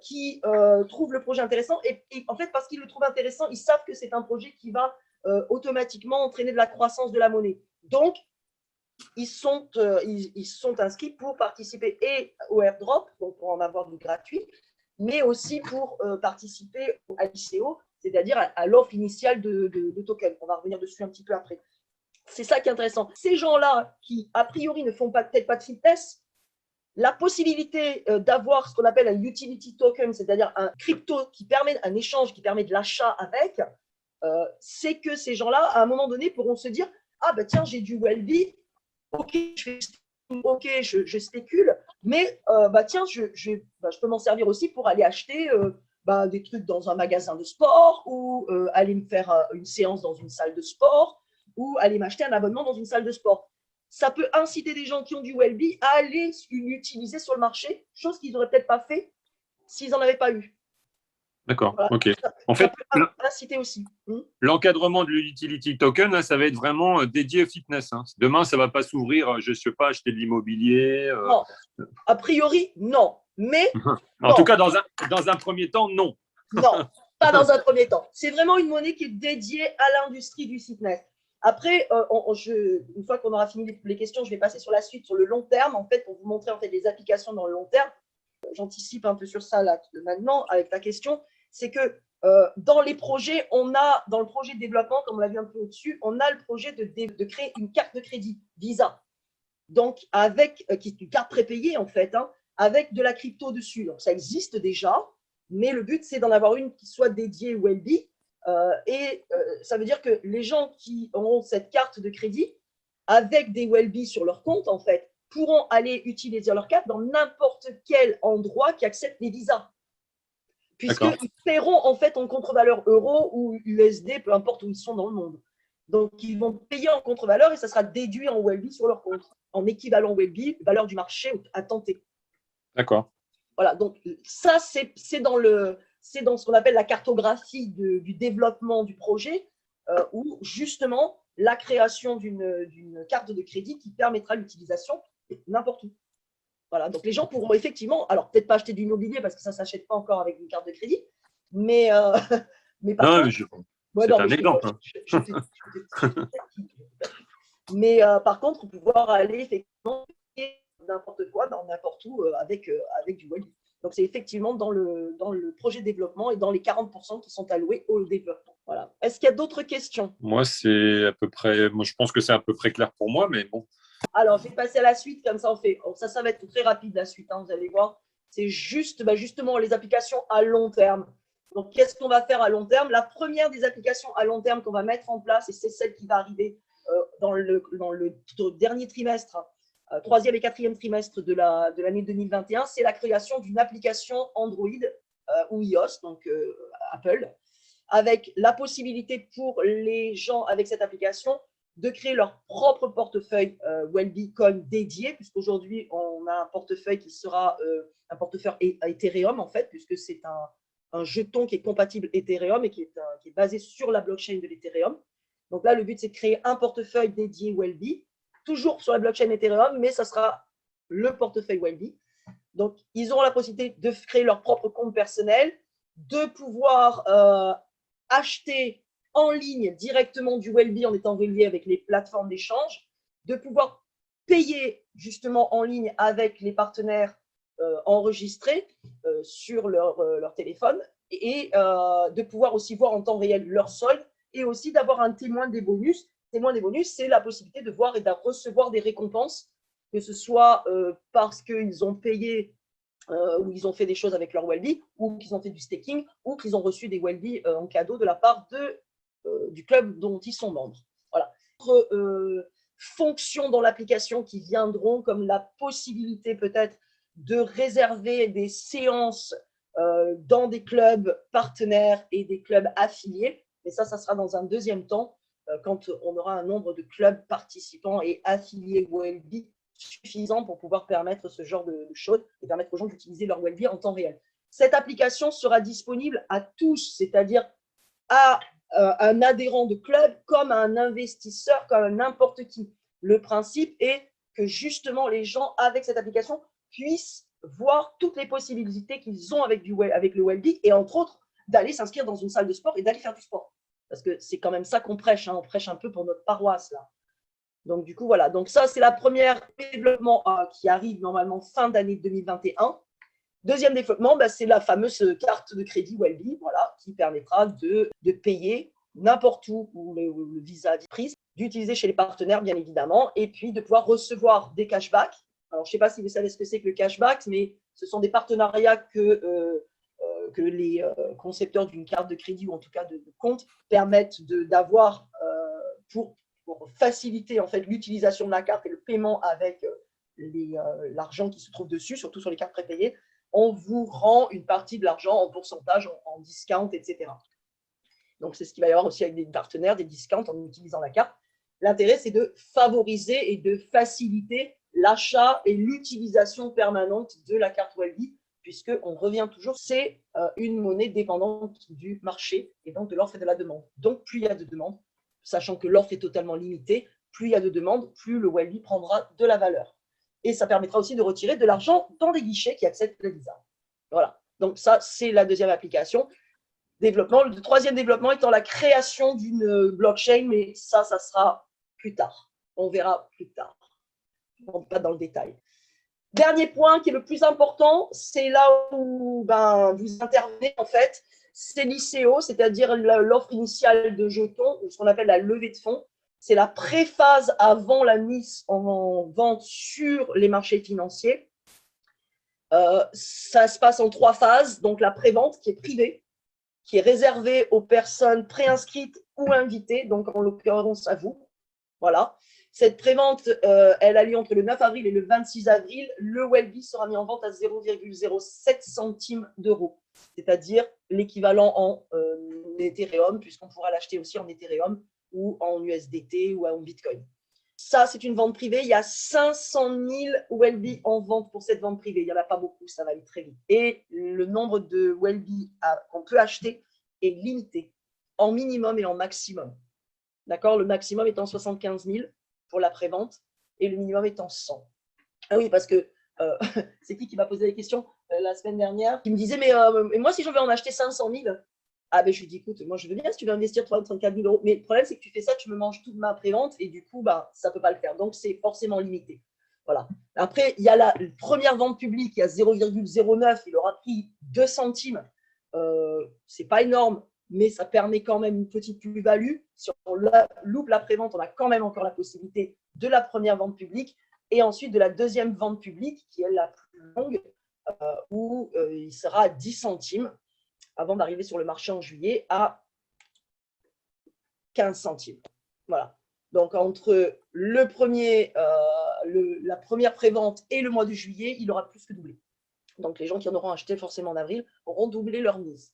qui trouvent le projet intéressant. Et en fait, parce qu'ils le trouvent intéressant, ils savent que c'est un projet qui va automatiquement entraîner de la croissance de la monnaie. Donc, ils sont inscrits pour participer et au airdrop, donc pour en avoir du gratuit, mais aussi pour participer à l'ICO, c'est-à-dire à l'offre initiale de token. On va revenir dessus un petit peu après. C'est ça qui est intéressant. Ces gens-là qui, a priori, ne font peut-être pas de fitness, la possibilité d'avoir ce qu'on appelle un utility token, c'est-à-dire un crypto qui permet un échange, qui permet de l'achat avec, c'est que ces gens-là, à un moment donné, pourront se dire « Ah, bah tiens, j'ai du Wellbe, ok, je spécule, mais tiens, je peux m'en servir aussi pour aller acheter des trucs dans un magasin de sport ou aller me faire une séance dans une salle de sport ou aller m'acheter un abonnement dans une salle de sport. » Ça peut inciter des gens qui ont du Wellbe à aller l'utiliser sur le marché, chose qu'ils n'auraient peut-être pas fait s'ils n'en avaient pas eu. D'accord, Voilà. ok. En ça fait, peut inciter aussi. l'encadrement de l'utility token, là, ça va être vraiment dédié au fitness. Demain, ça ne va pas s'ouvrir, je ne sais pas, acheter de l'immobilier. Non, a priori, non. Mais en tout cas, dans un premier temps, non. Non, pas dans un premier temps. C'est vraiment une monnaie qui est dédiée à l'industrie du fitness. Après, une fois qu'on aura fini les questions, je vais passer sur la suite, sur le long terme, en fait, pour vous montrer en fait les applications dans le long terme. J'anticipe un peu sur ça là, maintenant avec ta question. C'est que dans les projets, dans le projet de développement, comme on l'a vu un peu au-dessus, on a le projet de créer une carte de crédit Visa. Donc, qui est une carte prépayée en fait, avec de la crypto dessus. Donc, ça existe déjà. Mais le but, c'est d'en avoir une qui soit dédiée Wellbe. Ça veut dire que les gens qui auront cette carte de crédit, avec des Wellbe sur leur compte, en fait, pourront aller utiliser leur carte dans n'importe quel endroit qui accepte les visas. Puisqu'ils paieront en fait en contre-valeur euro ou USD, peu importe où ils sont dans le monde. Donc, ils vont payer en contre-valeur et ça sera déduit en Wellbe sur leur compte, en équivalent Wellbe, valeur du marché à tenter. D'accord. Voilà, donc ça, c'est dans ce qu'on appelle la cartographie du développement du projet, où justement la création d'une carte de crédit qui permettra l'utilisation n'importe où. Voilà, donc les gens pourront effectivement, alors peut-être pas acheter du immobilier parce que ça ne s'appelle pas encore avec une carte de crédit, mais par contre, pouvoir aller effectivement n'importe quoi, dans n'importe où, avec du Wellbe. Donc, c'est effectivement dans le projet de développement et dans les 40% qui sont alloués au développement. Voilà. Est-ce qu'il y a d'autres questions? Moi, je pense que c'est à peu près clair pour moi, mais bon. Alors, je vais passer à la suite, comme ça on fait. Ça va être très rapide la suite, vous allez voir. C'est justement les applications à long terme. Donc, qu'est-ce qu'on va faire à long terme? La première des applications à long terme qu'on va mettre en place, et c'est celle qui va arriver dans le dernier trimestre, troisième et quatrième trimestre de l'année 2021, c'est la création d'une application Android ou iOS, donc Apple, avec la possibilité pour les gens avec cette application de créer leur propre portefeuille Wellbe Coin dédié, puisqu'aujourd'hui, on a un portefeuille qui sera un portefeuille Ethereum, en fait, puisque c'est un jeton qui est compatible Ethereum et qui est basé sur la blockchain de l'Ethereum. Donc là, le but, c'est de créer un portefeuille dédié Wellbe, toujours sur la blockchain Ethereum, mais ça sera le portefeuille Wellbe. Donc, ils auront la possibilité de créer leur propre compte personnel de pouvoir acheter en ligne directement du Wellbe en étant relié avec les plateformes d'échange, de pouvoir payer justement en ligne avec les partenaires enregistrés sur leur téléphone et de pouvoir aussi voir en temps réel leur solde et aussi d'avoir un témoin des bonus. Témoin des bonus, c'est la possibilité de voir et de recevoir des récompenses, que ce soit parce qu'ils ont payé ou ils ont fait des choses avec leur Wellbe, ou qu'ils ont fait du staking, ou qu'ils ont reçu des Wellbe en cadeau de la part du club dont ils sont membres. Voilà. Fonctions dans l'application qui viendront, comme la possibilité peut-être de réserver des séances dans des clubs partenaires et des clubs affiliés. Mais ça sera dans un deuxième temps, quand on aura un nombre de clubs participants et affiliés Wellbe suffisant pour pouvoir permettre ce genre de choses et permettre aux gens d'utiliser leur Wellbe en temps réel. Cette application sera disponible à tous, c'est-à-dire à un adhérent de club comme à un investisseur, comme à n'importe qui. Le principe est que justement les gens avec cette application puissent voir toutes les possibilités qu'ils ont avec le Wellbe et entre autres d'aller s'inscrire dans une salle de sport et d'aller faire du sport. Parce que c'est quand même ça qu'on prêche, hein. On prêche un peu pour notre paroisse là. Donc du coup voilà, donc ça c'est la première développement qui arrive normalement fin d'année 2021. Deuxième développement, c'est la fameuse carte de crédit Wellbe, voilà, qui permettra de payer n'importe où le Visa Prise, d'utiliser chez les partenaires bien évidemment, et puis de pouvoir recevoir des cashbacks. Alors je ne sais pas si vous savez ce que c'est que le cashback, mais ce sont des partenariats que les concepteurs d'une carte de crédit ou en tout cas de compte permettent d'avoir pour faciliter en fait l'utilisation de la carte et le paiement avec l'argent qui se trouve dessus, surtout sur les cartes prépayées. On vous rend une partie de l'argent en pourcentage, en discount, etc. Donc, c'est ce qu'il va y avoir aussi avec des partenaires, des discounts en utilisant la carte. L'intérêt, c'est de favoriser et de faciliter l'achat et l'utilisation permanente de la carte Wellbe, puisqu'on revient toujours, c'est une monnaie dépendante du marché et donc de l'offre et de la demande. Donc, plus il y a de demandes, sachant que l'offre est totalement limitée, plus il y a de demandes, plus le Wellbe prendra de la valeur. Et ça permettra aussi de retirer de l'argent dans des guichets qui acceptent le Visa. Voilà. Donc ça, c'est la deuxième application. Développement. Le troisième développement étant la création d'une blockchain, mais ça sera plus tard. On verra plus tard. Je ne rentre pas dans le détail. Dernier point qui est le plus important, c'est là où vous intervenez en fait, c'est l'ICO, c'est-à-dire l'offre initiale de jetons, ou ce qu'on appelle la levée de fonds. C'est la préphase avant la mise en vente sur les marchés financiers. Ça se passe en 3 phases. Donc, la prévente qui est privée, qui est réservée aux personnes préinscrites ou invitées, donc en l'occurrence à vous. Voilà. Cette prévente, elle a lieu entre le 9 avril et le 26 avril. Le Wellbe sera mis en vente à 0,07 centimes d'euros, c'est-à-dire l'équivalent en Ethereum, puisqu'on pourra l'acheter aussi en Ethereum ou en USDT ou en Bitcoin. Ça, c'est une vente privée. Il y a 500 000 Wellbe en vente pour cette vente privée. Il n'y en a pas beaucoup, ça va aller très vite. Et le nombre de Wellbe qu'on peut acheter est limité, en minimum et en maximum. D'accord? Le maximum étant 75 000 pour la prévente et le minimum étant 100. Ah oui, parce que c'est qui m'a posé la question la semaine dernière, qui me disait, mais moi, si je veux en acheter 500 000, je lui dis, écoute, moi, je veux bien si tu veux investir 34 000 euros, mais le problème, c'est que tu fais ça, tu me manges toute ma prévente et du coup, ça ne peut pas le faire. Donc, c'est forcément limité. Voilà. Après, il y a la première vente publique, il y a 0,09, il aura pris 2 centimes. Ce n'est pas énorme, mais ça permet quand même une petite plus-value. Si on loupe la prévente, on a quand même encore la possibilité de la première vente publique et ensuite de la deuxième vente publique, qui est la plus longue, où il sera à 10 centimes avant d'arriver sur le marché en juillet à 15 centimes. Voilà. Donc, entre la première prévente et le mois de juillet, il aura plus que doublé. Donc, les gens qui en auront acheté forcément en avril auront doublé leur mise.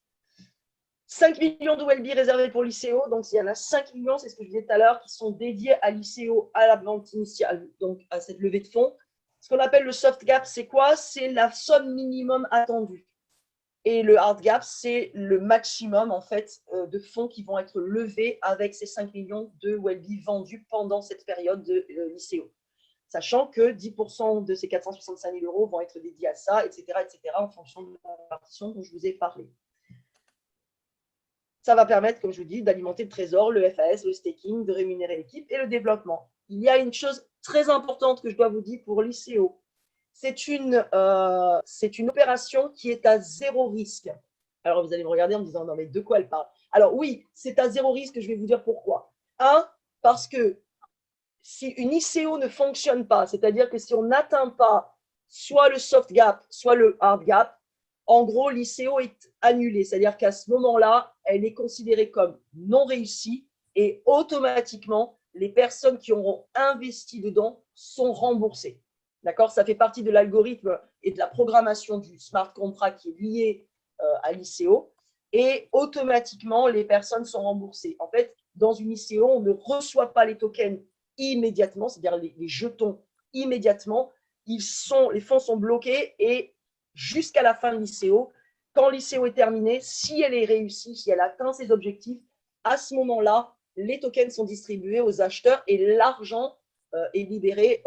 5 millions de Wellbe réservés pour l'ICO. Donc, il y en a 5 millions, c'est ce que je disais tout à l'heure, qui sont dédiés à l'ICO, à la vente initiale, donc à cette levée de fonds. Ce qu'on appelle le soft gap, c'est quoi? C'est la somme minimum attendue. Et le hard gap, c'est le maximum en fait, de fonds qui vont être levés avec ces 5 millions de Wellbe vendus pendant cette période de l'ICO. Sachant que 10% de ces 465 000 euros vont être dédiés à ça, etc., en fonction de la répartition dont je vous ai parlé. Ça va permettre, comme je vous dis, d'alimenter le trésor, le FAS, le staking, de rémunérer l'équipe et le développement. Il y a une chose très importante que je dois vous dire pour l'ICO. C'est une opération qui est à zéro risque. Alors, vous allez me regarder en me disant, non, mais de quoi elle parle? Alors, oui, c'est à zéro risque, je vais vous dire pourquoi. Parce que si une ICO ne fonctionne pas, c'est-à-dire que si on n'atteint pas soit le soft gap, soit le hard gap, en gros, l'ICO est annulée. C'est-à-dire qu'à ce moment-là, elle est considérée comme non réussie et automatiquement, les personnes qui auront investi dedans sont remboursées. D'accord? Ça fait partie de l'algorithme et de la programmation du smart contract qui est lié à l'ICO. Et automatiquement, les personnes sont remboursées. En fait, dans une ICO, on ne reçoit pas les tokens immédiatement, c'est-à-dire les jetons immédiatement. Les fonds sont bloqués et jusqu'à la fin de l'ICO, quand l'ICO est terminée, si elle est réussie, si elle atteint ses objectifs, à ce moment-là, les tokens sont distribués aux acheteurs et l'argent est libéré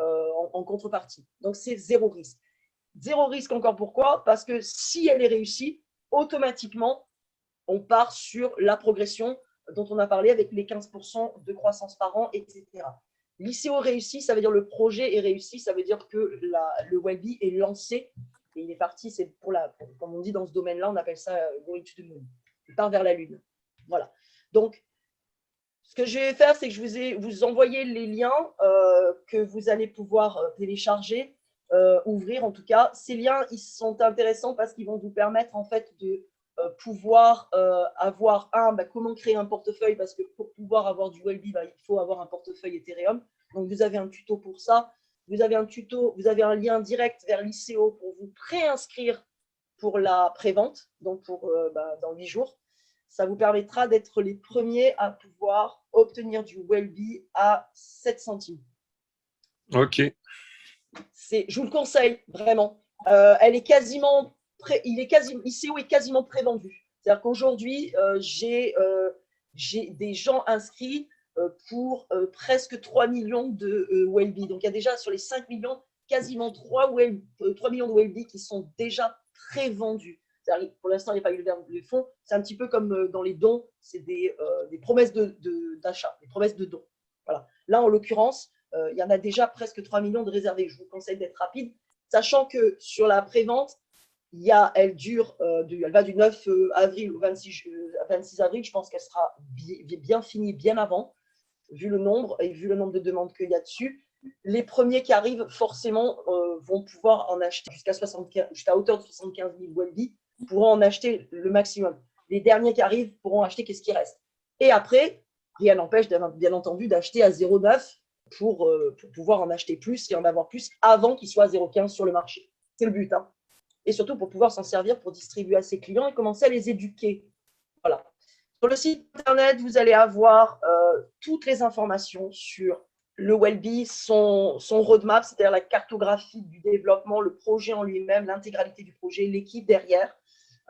en contrepartie. Donc, c'est zéro risque. Zéro risque encore pourquoi? Parce que si elle est réussie, automatiquement, on part sur la progression dont on a parlé avec les 15% de croissance par an, etc. L'ICO réussi, ça veut dire le projet est réussi, ça veut dire que le Wellbe est lancé et il est parti, c'est comme on dit dans ce domaine-là, on appelle ça going to the moon. Il part vers la Lune. Voilà. Donc, ce que je vais faire, c'est que je vais vous envoyer les liens que vous allez pouvoir télécharger, ouvrir en tout cas. Ces liens, ils sont intéressants parce qu'ils vont vous permettre en fait de pouvoir avoir comment créer un portefeuille, parce que pour pouvoir avoir du Wellbe, il faut avoir un portefeuille Ethereum. Donc, vous avez un tuto pour ça. Vous avez un lien direct vers l'ICO pour vous préinscrire pour la prévente, donc dans 8 jours. Ça vous permettra d'être les premiers à pouvoir obtenir du Wellbe à 7 centimes. Ok. Je vous le conseille, vraiment. Elle est quasiment l'ICO est quasiment prévendu. C'est-à-dire qu'aujourd'hui, j'ai des gens inscrits pour presque 3 millions de Wellbe. Donc, il y a déjà sur les 5 millions, quasiment 3 millions de Wellbe qui sont déjà prévendus. Pour l'instant, il n'y a pas eu le verbe de fonds. C'est un petit peu comme dans les dons, c'est des promesses d'achat, des promesses de dons. Voilà. Là, en l'occurrence, il y en a déjà presque 3 millions de réservés. Je vous conseille d'être rapide, sachant que sur la prévente, elle va du 9 avril au 26 avril. Je pense qu'elle sera bien finie bien avant, vu le nombre de demandes qu'il y a dessus. Les premiers qui arrivent, forcément, vont pouvoir en acheter jusqu'à hauteur de 75 000 Wellbe, pourront en acheter le maximum. Les derniers qui arrivent pourront acheter qu'est-ce qui reste. Et après, rien n'empêche, bien entendu, d'acheter à 0,9 pour pouvoir en acheter plus et en avoir plus avant qu'il soit à 0,15 sur le marché. C'est le but. Et surtout pour pouvoir s'en servir pour distribuer à ses clients et commencer à les éduquer. Voilà. Sur le site internet, vous allez avoir toutes les informations sur le Wellbe, son roadmap, c'est-à-dire la cartographie du développement, le projet en lui-même, l'intégralité du projet, l'équipe derrière.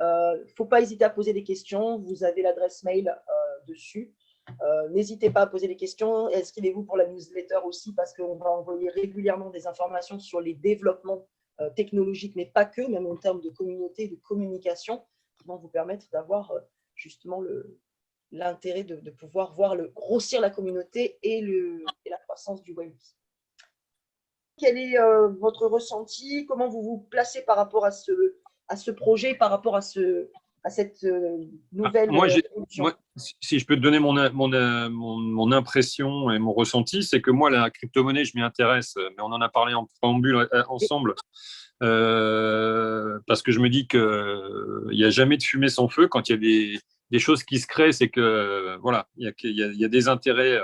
Il ne faut pas hésiter à poser des questions. Vous avez l'adresse mail dessus. N'hésitez pas à poser des questions. Inscrivez-vous pour la newsletter aussi parce qu'on va envoyer régulièrement des informations sur les développements technologiques, mais pas que, même en termes de communauté, de communication, qui vont vous permettre d'avoir justement l'intérêt de pouvoir voir grossir la communauté et la croissance du Wellbe. Quel est votre ressenti? Comment vous vous placez par rapport à ce projet, par rapport à cette nouvelle moi, si je peux te donner mon impression et mon ressenti, c'est que moi, la crypto-monnaie, je m'y intéresse, mais on en a parlé en préambule ensemble, parce que je me dis qu'il n'y a jamais de fumée sans feu. Quand il y a des choses qui se créent, c'est que voilà, il y a des intérêts.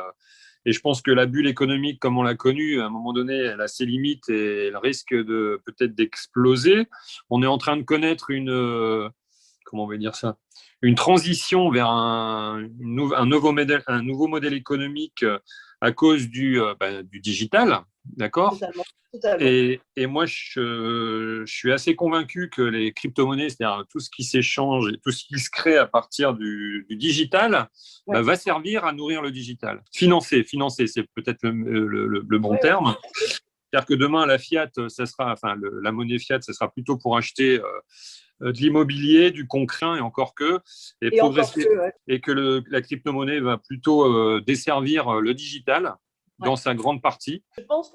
Et je pense que la bulle économique, comme on l'a connue, à un moment donné, elle a ses limites et elle risque peut-être d'exploser. On est en train de connaître comment on va dire ça, une transition vers un nouveau modèle économique à cause du digital, d'accord? Totalement. Et moi, je suis assez convaincu que les crypto-monnaies, c'est-à-dire tout ce qui s'échange et tout ce qui se crée à partir du digital, va servir à nourrir le digital. Financer, c'est peut-être le bon terme. C'est-à-dire que demain, la fiat, la monnaie fiat, ça sera plutôt pour acheter de l'immobilier, du concret et encore que, Et encore progresser, que, ouais. et que la crypto-monnaie va plutôt desservir le digital Ouais. dans sa grande partie. Je pense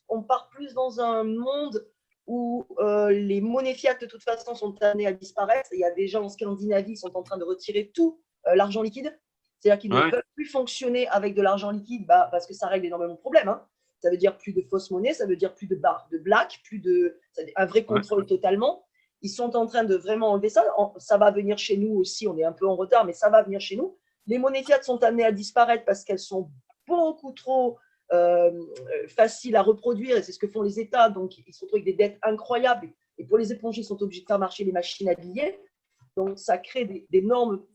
on part plus dans un monde où les monnaies fiat de toute façon sont amenées à disparaître. Il y a déjà en Scandinavie, ils sont en train de retirer tout l'argent liquide. C'est-à-dire qu'ils ne peuvent plus fonctionner avec de l'argent liquide parce que ça règle énormément de problèmes. Hein. Ça veut dire plus de fausses monnaies, ça veut dire plus de barres de black, un vrai contrôle totalement. Ils sont en train de vraiment enlever ça. Ça va venir chez nous aussi, on est un peu en retard, mais ça va venir chez nous. Les monnaies fiat sont amenées à disparaître parce qu'elles sont beaucoup trop faciles à reproduire, et c'est ce que font les États. Donc, ils se retrouvent avec des dettes incroyables. Et pour les éponger, ils sont obligés de faire marcher les machines à billets. Donc, ça crée d'énormes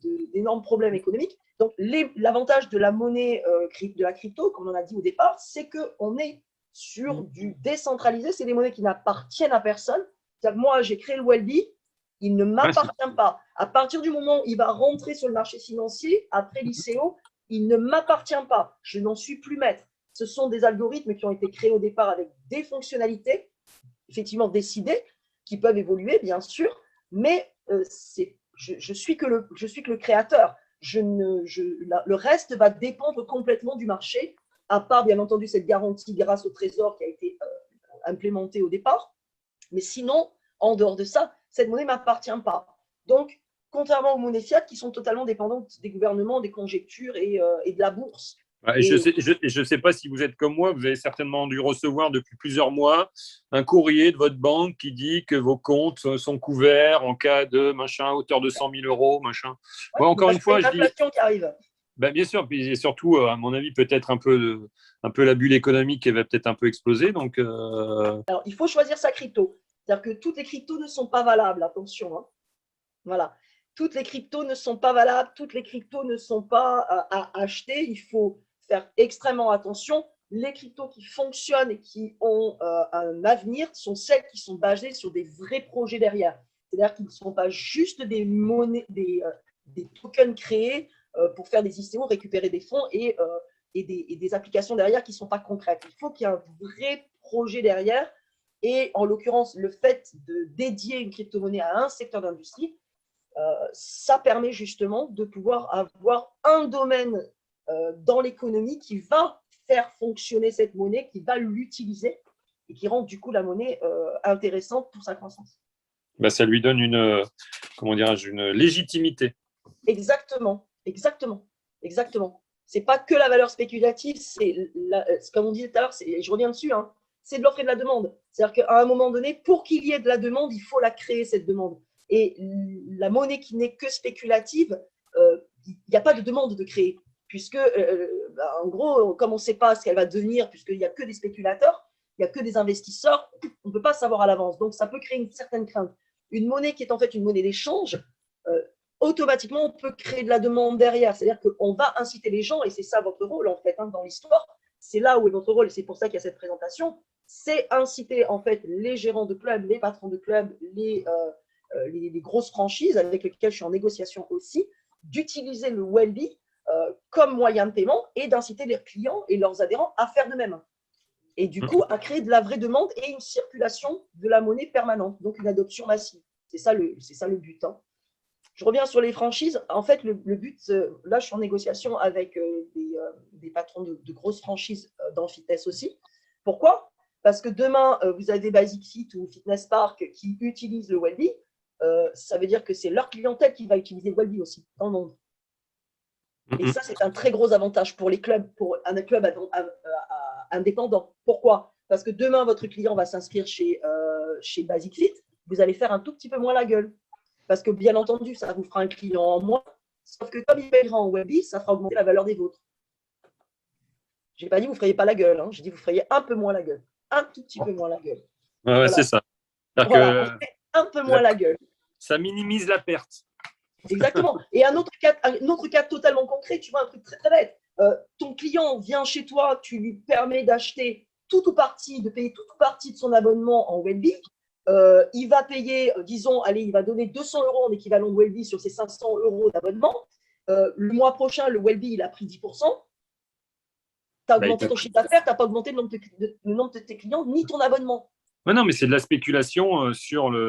problèmes économiques. Donc, l'avantage de la monnaie, de la crypto, comme on a dit au départ, c'est qu'on est sur du décentralisé. C'est des monnaies qui n'appartiennent à personne. C'est-à-dire que moi, j'ai créé le Welby, il ne m'appartient pas. À partir du moment où il va rentrer sur le marché financier, après l'ICO, il ne m'appartient pas. Je n'en suis plus maître. Ce sont des algorithmes qui ont été créés au départ avec des fonctionnalités, effectivement décidées, qui peuvent évoluer, bien sûr, mais je suis que le créateur. Le reste va dépendre complètement du marché, à part, bien entendu, cette garantie grâce au Trésor qui a été implémentée au départ. Mais sinon, en dehors de ça, cette monnaie ne m'appartient pas. Donc, contrairement aux monnaies fiat qui sont totalement dépendantes des gouvernements, des conjectures et de la bourse. Je ne sais pas si vous êtes comme moi, vous avez certainement dû recevoir depuis plusieurs mois un courrier de votre banque qui dit que vos comptes sont couverts en cas de machin, à hauteur de 100 000 euros, machin. Ouais, encore une fois, je dis… L'inflation qui arrive. Ben bien sûr, puis surtout, à mon avis, peut-être un peu la bulle économique qui va peut-être un peu exploser. Donc, Alors, il faut choisir sa crypto. C'est-à-dire que toutes les cryptos ne sont pas valables, attention. Hein. Voilà. Toutes les cryptos ne sont pas valables, toutes les cryptos ne sont pas à acheter. Il faut faire extrêmement attention. Les cryptos qui fonctionnent et qui ont un avenir sont celles qui sont basées sur des vrais projets derrière. C'est-à-dire qu'ils ne sont pas juste des monnaies, des tokens créés pour faire des ICO, récupérer des fonds et des applications derrière qui ne sont pas concrètes. Il faut qu'il y ait un vrai projet derrière. Et en l'occurrence, le fait de dédier une crypto-monnaie à un secteur d'industrie, ça permet justement de pouvoir avoir un domaine dans l'économie qui va faire fonctionner cette monnaie, qui va l'utiliser et qui rend du coup la monnaie intéressante pour sa croissance. Ben, ça lui donne une légitimité. Exactement. C'est pas que la valeur spéculative, c'est comme on disait tout à l'heure, je reviens dessus, hein, c'est de l'offre et de la demande. C'est-à-dire qu'à un moment donné, pour qu'il y ait de la demande, il faut la créer, cette demande. Et la monnaie qui n'est que spéculative, il n'y a pas de demande de créer. Puisque, en gros, comme on ne sait pas ce qu'elle va devenir, puisqu'il n'y a que des spéculateurs, il n'y a que des investisseurs, on ne peut pas savoir à l'avance. Donc, ça peut créer une certaine crainte. Une monnaie qui est en fait une monnaie d'échange, automatiquement, on peut créer de la demande derrière. C'est-à-dire qu'on va inciter les gens, et c'est ça votre rôle, en fait, hein, dans l'histoire. C'est là où est votre rôle, et c'est pour ça qu'il y a cette présentation. C'est inciter, en fait, les gérants de clubs, les patrons de clubs, les grosses franchises avec lesquelles je suis en négociation aussi, d'utiliser le Welby comme moyen de paiement et d'inciter leurs clients et leurs adhérents à faire de même. Et du coup, à créer de la vraie demande et une circulation de la monnaie permanente, donc une adoption massive. C'est ça le but. Hein. Je reviens sur les franchises. En fait, le but, là, je suis en négociation avec des patrons de grosses franchises dans le fitness aussi. Pourquoi ? Parce que demain, vous avez Basic Fit ou Fitness Park qui utilisent le Welby. Ça veut dire que c'est leur clientèle qui va utiliser le Welby aussi dans le monde. Et ça, c'est un très gros avantage pour les clubs, pour un club indépendant. Pourquoi ? Parce que demain, votre client va s'inscrire chez Basic Fit, vous allez faire un tout petit peu moins la gueule. Parce que, bien entendu, ça vous fera un client en moins, sauf que comme il payera en Welby, ça fera augmenter la valeur des vôtres. Je n'ai pas dit que vous ne feriez pas la gueule, hein. J'ai dit que vous feriez un peu moins la gueule. Un tout petit peu moins la gueule. Ouais, voilà. C'est ça. Voilà, un peu moins la gueule. Ça minimise la perte. Exactement. Et un autre cas totalement concret, tu vois, un truc très, très bête. Ton client vient chez toi, tu lui permets d'acheter de payer toute ou partie de son abonnement en Welby. Il va payer, disons, allez, il va donner 200 € en équivalent de Welby sur ses 500 € d'abonnement. Le mois prochain, le Welby, il a pris 10%. Tu as augmenté ton chiffre d'affaires, tu n'as pas augmenté le nombre de tes clients ni ton abonnement. Ouais, non, mais c'est de la spéculation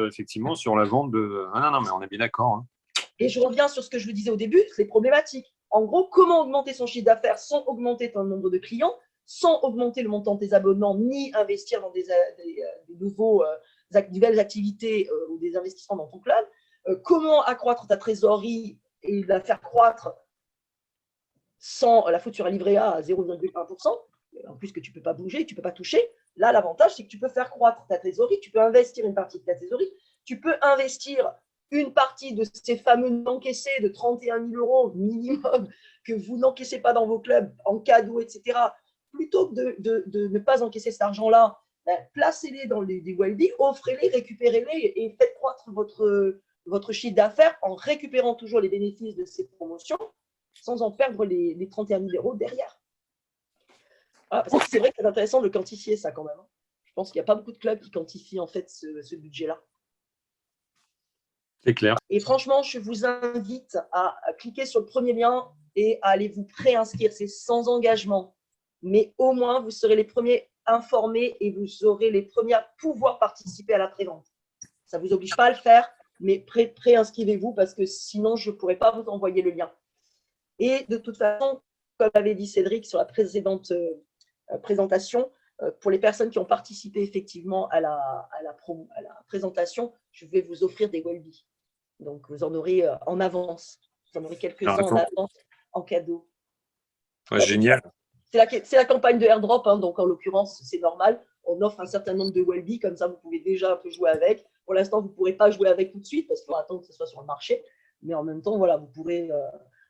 effectivement, sur la vente de. Ah, non, mais on est bien d'accord. Hein. Et je reviens sur ce que je vous disais au début, c'est problématique. En gros, comment augmenter son chiffre d'affaires sans augmenter ton nombre de clients, sans augmenter le montant de tes abonnements, ni investir dans des nouvelles activités ou des investissements dans ton club. Comment accroître ta trésorerie et la faire croître sans la foutre sur un livret A à 0,1%, en plus que tu ne peux pas bouger, tu ne peux pas toucher. Là, l'avantage, c'est que tu peux faire croître ta trésorerie, tu peux investir une partie de ta trésorerie, tu peux investir une partie de ces fameux non-encaissés de 31 000 € minimum que vous n'encaissez pas dans vos clubs en cadeau, etc. Plutôt que de ne pas encaisser cet argent-là, placez-les dans des Wellbe, offrez-les, récupérez-les et faites croître votre chiffre d'affaires en récupérant toujours les bénéfices de ces promotions sans en perdre les 31 000 € derrière. Voilà, parce que c'est vrai que c'est intéressant de quantifier ça quand même. Je pense qu'il n'y a pas beaucoup de clubs qui quantifient en fait ce budget-là. C'est clair. Et franchement, je vous invite à cliquer sur le premier lien et à aller vous préinscrire. C'est sans engagement. Mais au moins, vous serez les premiers informés et vous aurez les premiers à pouvoir participer à la prévente. Ça ne vous oblige pas à le faire, mais préinscrivez-vous parce que sinon, je ne pourrais pas vous envoyer le lien. Et de toute façon, comme avait dit Cédric sur la précédente présentation, pour les personnes qui ont participé effectivement à la présentation, je vais vous offrir des Wellbe. Donc, vous en aurez en avance. Vous en aurez quelques-uns en avance en cadeau. Ouais, génial. C'est la campagne de airdrop, hein, donc en l'occurrence, c'est normal. On offre un certain nombre de Wellbe, comme ça, vous pouvez déjà un peu jouer avec. Pour l'instant, vous ne pourrez pas jouer avec tout de suite parce qu'il faut attendre que ce soit sur le marché. Mais en même temps, voilà, vous pourrez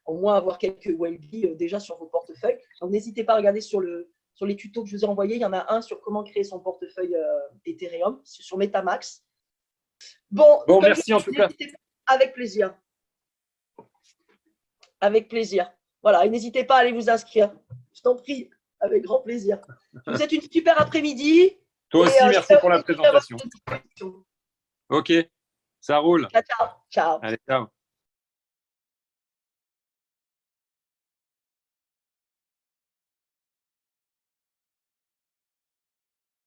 au moins avoir quelques Wellbe déjà sur vos portefeuilles. Donc, n'hésitez pas à regarder sur les tutos que je vous ai envoyés. Il y en a un sur comment créer son portefeuille Ethereum, sur Metamax. Bon, merci en tout cas. Avec plaisir. Avec plaisir. Voilà, et n'hésitez pas à aller vous inscrire. Je t'en prie, avec grand plaisir. Je vous souhaite une super après-midi. Toi aussi, merci pour la présentation. Ok, ça roule. Ciao, ciao. Allez, ciao.